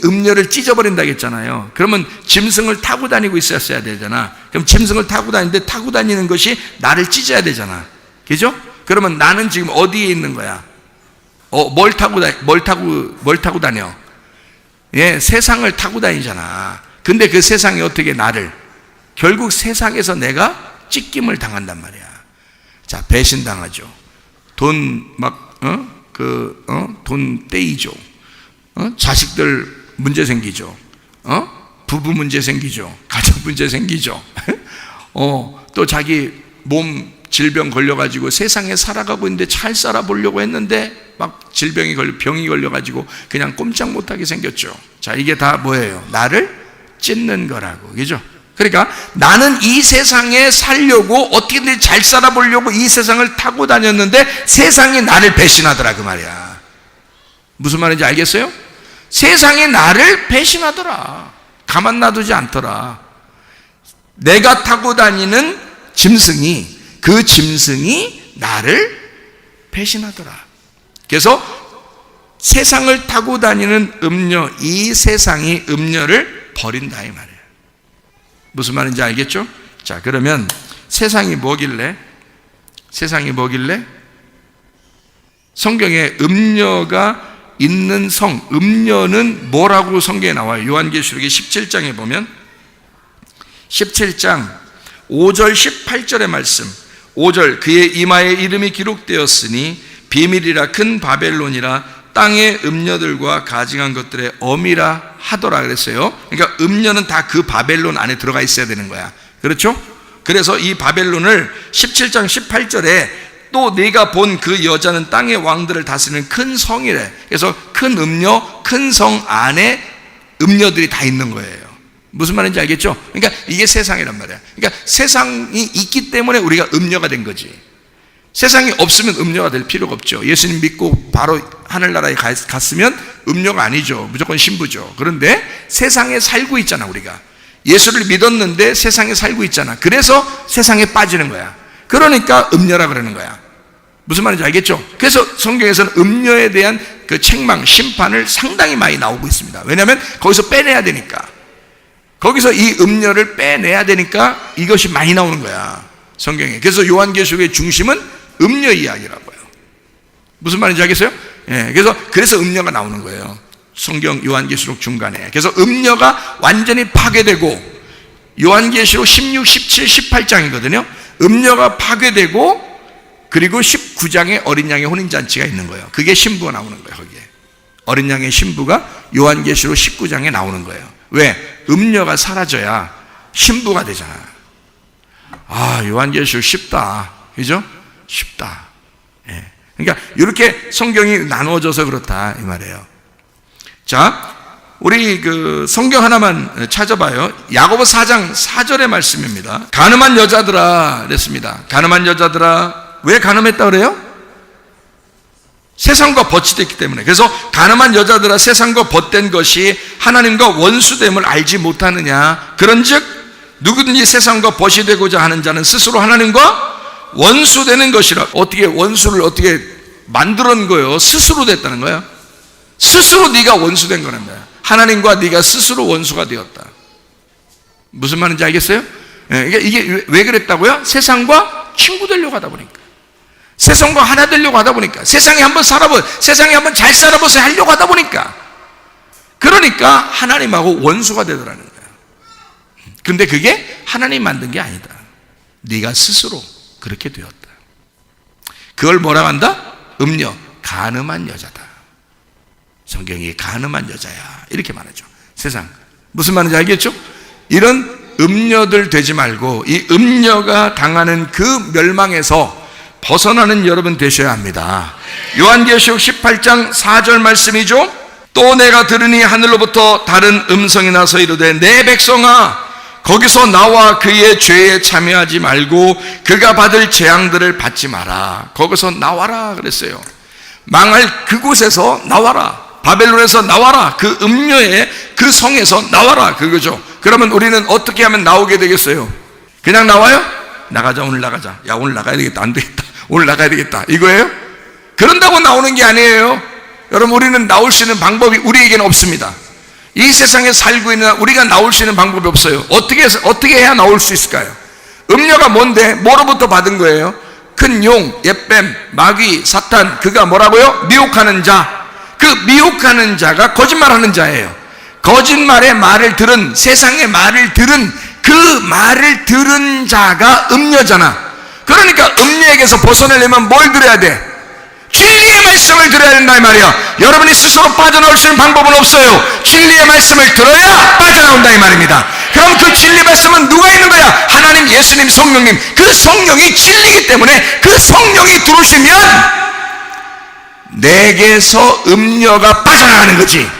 음녀를 찢어버린다고 했잖아요. 그러면 짐승을 타고 다니고 있었어야 되잖아. 그럼 짐승을 타고 다니는데 타고 다니는 것이 나를 찢어야 되잖아, 그죠? 그러면 나는 지금 어디에 있는 거야? 뭘 타고 다녀? 예, 세상을 타고 다니잖아. 근데 그 세상이 어떻게 나를, 결국 세상에서 내가 찢김을 당한단 말이야. 자, 배신당하죠. 돈 떼이죠. 자식들 문제 생기죠. 부부 문제 생기죠. 가족 문제 생기죠. 또 자기 몸 질병 걸려가지고 세상에 살아가고 있는데 잘 살아보려고 했는데 막 병이 걸려가지고 그냥 꼼짝 못하게 생겼죠. 자, 이게 다 뭐예요? 나를 찢는 거라고, 그죠? 그러니까 나는 이 세상에 살려고 어떻게든 잘 살아보려고 이 세상을 타고 다녔는데 세상이 나를 배신하더라, 그 말이야. 무슨 말인지 알겠어요? 세상이 나를 배신하더라. 가만 놔두지 않더라. 내가 타고 다니는 짐승이, 그 짐승이 나를 배신하더라. 그래서 세상을 타고 다니는 음녀, 이 세상이 음녀를 버린다, 이 말이에요. 무슨 말인지 알겠죠? 자, 그러면 세상이 뭐길래? 성경에 음녀가 있는 성, 음녀는 뭐라고 성경에 나와요? 요한계시록의 17장에 보면 17장 5절 18절의 말씀, 5절, 그의 이마에 이름이 기록되었으니 비밀이라 큰 바벨론이라 땅의 음녀들과 가증한 것들의 어미라 하더라 그랬어요. 그러니까 음녀는 다 그 바벨론 안에 들어가 있어야 되는 거야, 그렇죠? 그래서 이 바벨론을 17장 18절에 또 네가 본 그 여자는 땅의 왕들을 다스리는 큰 성이래. 그래서 큰 음녀, 큰 성 안에 음녀들이 다 있는 거예요. 무슨 말인지 알겠죠? 그러니까 이게 세상이란 말이야. 그러니까 세상이 있기 때문에 우리가 음녀가 된 거지. 세상이 없으면 음녀가 될 필요가 없죠. 예수님 믿고 바로 하늘나라에 갔으면 음녀가 아니죠. 무조건 신부죠. 그런데 세상에 살고 있잖아, 우리가. 예수를 믿었는데 세상에 살고 있잖아. 그래서 세상에 빠지는 거야. 그러니까 음녀라 그러는 거야. 무슨 말인지 알겠죠? 그래서 성경에서는 음녀에 대한 그 책망, 심판을 상당히 많이 나오고 있습니다. 왜냐하면 거기서 빼내야 되니까. 거기서 이 음녀를 빼내야 되니까 이것이 많이 나오는 거야, 성경에. 그래서 요한계시록의 중심은 음녀 이야기라고요. 무슨 말인지 알겠어요? 예, 그래서 음녀가 나오는 거예요, 성경 요한계시록 중간에. 그래서 음녀가 완전히 파괴되고, 요한계시록 16, 17, 18장이거든요. 음녀가 파괴되고, 그리고 19장에 어린 양의 혼인잔치가 있는 거예요. 그게 신부가 나오는 거예요, 거기에. 어린 양의 신부가 요한계시록 19장에 나오는 거예요. 왜? 음녀가 사라져야 신부가 되잖아. 아, 요한계시록 쉽다, 그죠? 쉽다. 예. 그러니까 이렇게 성경이 나누어져서 그렇다, 이 말이에요. 자, 우리 그 성경 하나만 찾아봐요. 야고보 4장 4절의 말씀입니다. 가늠한 여자들아 그랬습니다. 가늠한 여자들아. 왜 가늠했다 그래요? 세상과 벗이됐기 때문에. 그래서 가늠한 여자들아, 세상과 벗된 것이 하나님과 원수됨을 알지 못하느냐. 그런즉 누구든지 세상과 벗이 되고자 하는 자는 스스로 하나님과 원수되는 것이라. 어떻게 원수를 어떻게 만들어낸 거예요? 스스로 됐다는 거예요. 스스로 네가 원수된 거란 말이야. 하나님과 네가 스스로 원수가 되었다. 무슨 말인지 알겠어요? 그러니까 이게 왜 그랬다고요? 세상과 친구 되려고 하다 보니까. 세상과 하나 되려고 하다 보니까, 세상에 한번 세상에 한번 잘 살아보세요 하려고 하다 보니까, 그러니까 하나님하고 원수가 되더라는 거야. 근데 그게 하나님 만든 게 아니다. 네가 스스로 그렇게 되었다. 그걸 뭐라고 한다? 음녀, 간음한 여자다. 성경이 간음한 여자야 이렇게 말하죠. 세상 무슨 말인지 알겠죠? 이런 음녀들 되지 말고 이 음녀가 당하는 그 멸망에서 벗어나는 여러분 되셔야 합니다. 요한계시록 18장 4절 말씀이죠. 또 내가 들으니 하늘로부터 다른 음성이 나서 이르되 내 백성아 거기서 나와 그의 죄에 참여하지 말고 그가 받을 재앙들을 받지 마라. 거기서 나와라 그랬어요. 망할 그곳에서 나와라. 바벨론에서 나와라. 그 음녀의 그 성에서 나와라 그거죠. 그러면 우리는 어떻게 하면 나오게 되겠어요? 그냥 나와요? 나가자, 오늘 나가자. 야, 오늘 나가야 되겠다. 안 되겠다. 오늘 나가야 되겠다. 이거예요? 그런다고 나오는 게 아니에요. 여러분, 우리는 나올 수 있는 방법이 우리에게는 없습니다. 이 세상에 살고 있는 우리가 나올 수 있는 방법이 없어요. 어떻게 해야 나올 수 있을까요? 음녀가 뭔데? 뭐로부터 받은 거예요? 큰 용, 옛뱀, 마귀, 사탄, 그가 뭐라고요? 미혹하는 자. 그 미혹하는 자가 거짓말하는 자예요. 거짓말의 말을 들은, 세상의 말을 들은, 그 말을 들은 자가 음녀잖아. 그러니까 음녀에게서 벗어나려면 뭘 들어야 돼? 진리의 말씀을 들어야 된다 이 말이야. 여러분이 스스로 빠져나올 수 있는 방법은 없어요. 진리의 말씀을 들어야 빠져나온다 이 말입니다. 그럼 그 진리 말씀은 누가 있는 거야? 하나님, 예수님, 성령님. 그 성령이 진리이기 때문에 그 성령이 들어오시면 내게서 음녀가 빠져나가는 거지.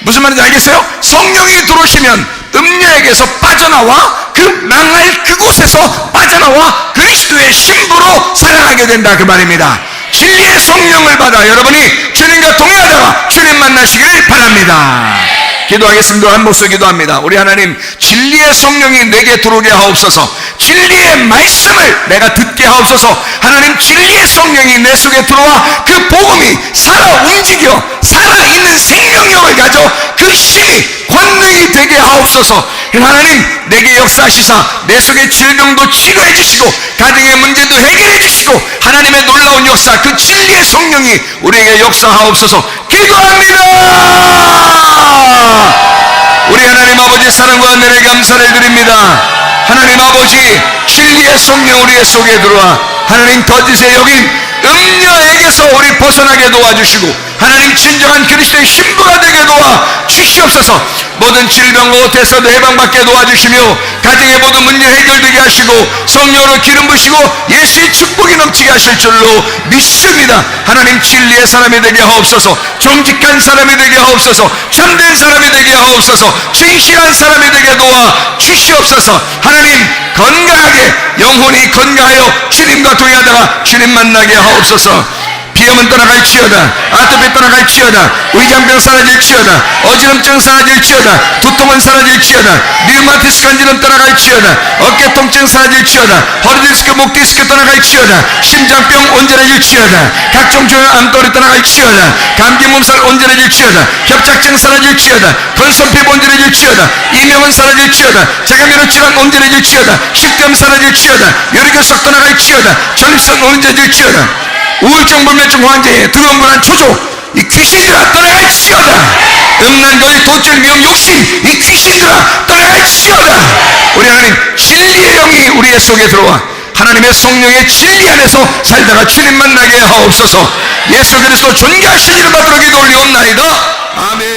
무슨 말인지 알겠어요? 성령이 들어오시면 음녀에게서 빠져나와 그 망할 그곳에서 빠져나와 그리스도의 신부로 살아가게 된다 그 말입니다. 진리의 성령을 받아 여러분이 주님과 동행하다가 주님 만나시기를 바랍니다. 기도하겠습니다. 한 목소리 기도합니다. 우리 하나님, 진리의 성령이 내게 들어오게 하옵소서. 진리의 말씀을 내가 듣게 하옵소서. 하나님, 진리의 성령이 내 속에 들어와 그 복음이 살아 움직여 살아있는 생명력을 가져 그 힘이 권능이 되게 하옵소서. 하나님, 내게 역사하시사 내 속의 질병도 치료해 주시고 가정의 문제도 해결해 주시고 하나님의 놀라운 역사, 그 진리의 성령이 우리에게 역사하옵소서. 기도합니다. 우리 하나님 아버지 사랑과 은혜를 감사를 드립니다. 하나님 아버지, 진리의 성령 우리의 속에 들어와 하나님 거짓에 여긴 음녀에게서 우리 벗어나게 도와주시고 하나님 진정한 그리스도의 신부가 되게 도와 주시옵소서. 모든 질병과 옷에서도 해방받게 도와주시며 가정의 모든 문제 해결되게 하시고 성령으로 기름 부시고 예수의 축복이 넘치게 하실 줄로 믿습니다. 하나님, 진리의 사람이 되게 하옵소서. 정직한 사람이 되게 하옵소서. 참된 사람이 되게 하옵소서. 진실한 사람이 되게 도와 주시옵소서. 하나님, 건강하게 영혼이 건강하여 주님과 동행하다가 주님 만나게 하옵소서. 비염은 떠나갈지어다. 아토피 떠나갈지어다. 위장병 사라질지어다. 어지럼증 사라질지어다. 두통은 사라질지어다. 류마티스 간질은 떠나갈지어다. 어깨 통증 사라질지어다. 허리 디스크, 목 디스크 떠나갈지어다. 심장병 온전해질지어다. 각종 조혈 암거리 떠나갈지어다. 감기 몸살 온전해질지어다. 협착증 사라질지어다. 건선피부 온전해질지어다. 이명은 사라질지어다. 자가면역 질환 온전해질지어다. 식도염 사라질지어다. 뇌혈석 떠나갈지어다. 전립선 온전해질지어다. 우울증, 불면증 환자에 두려움, 불안, 초조, 이 귀신들아 떠나갈지어다. 음란거리, 도질, 미움, 욕심, 이 귀신들아 떠나갈지어다. 우리 하나님, 진리의 영이 우리의 속에 들어와 하나님의 성령의 진리 안에서 살다가 주님 만나게 하옵소서. 예수 그리스도 존귀하신 이름 받들어 기도 올리옵나이다. 아멘.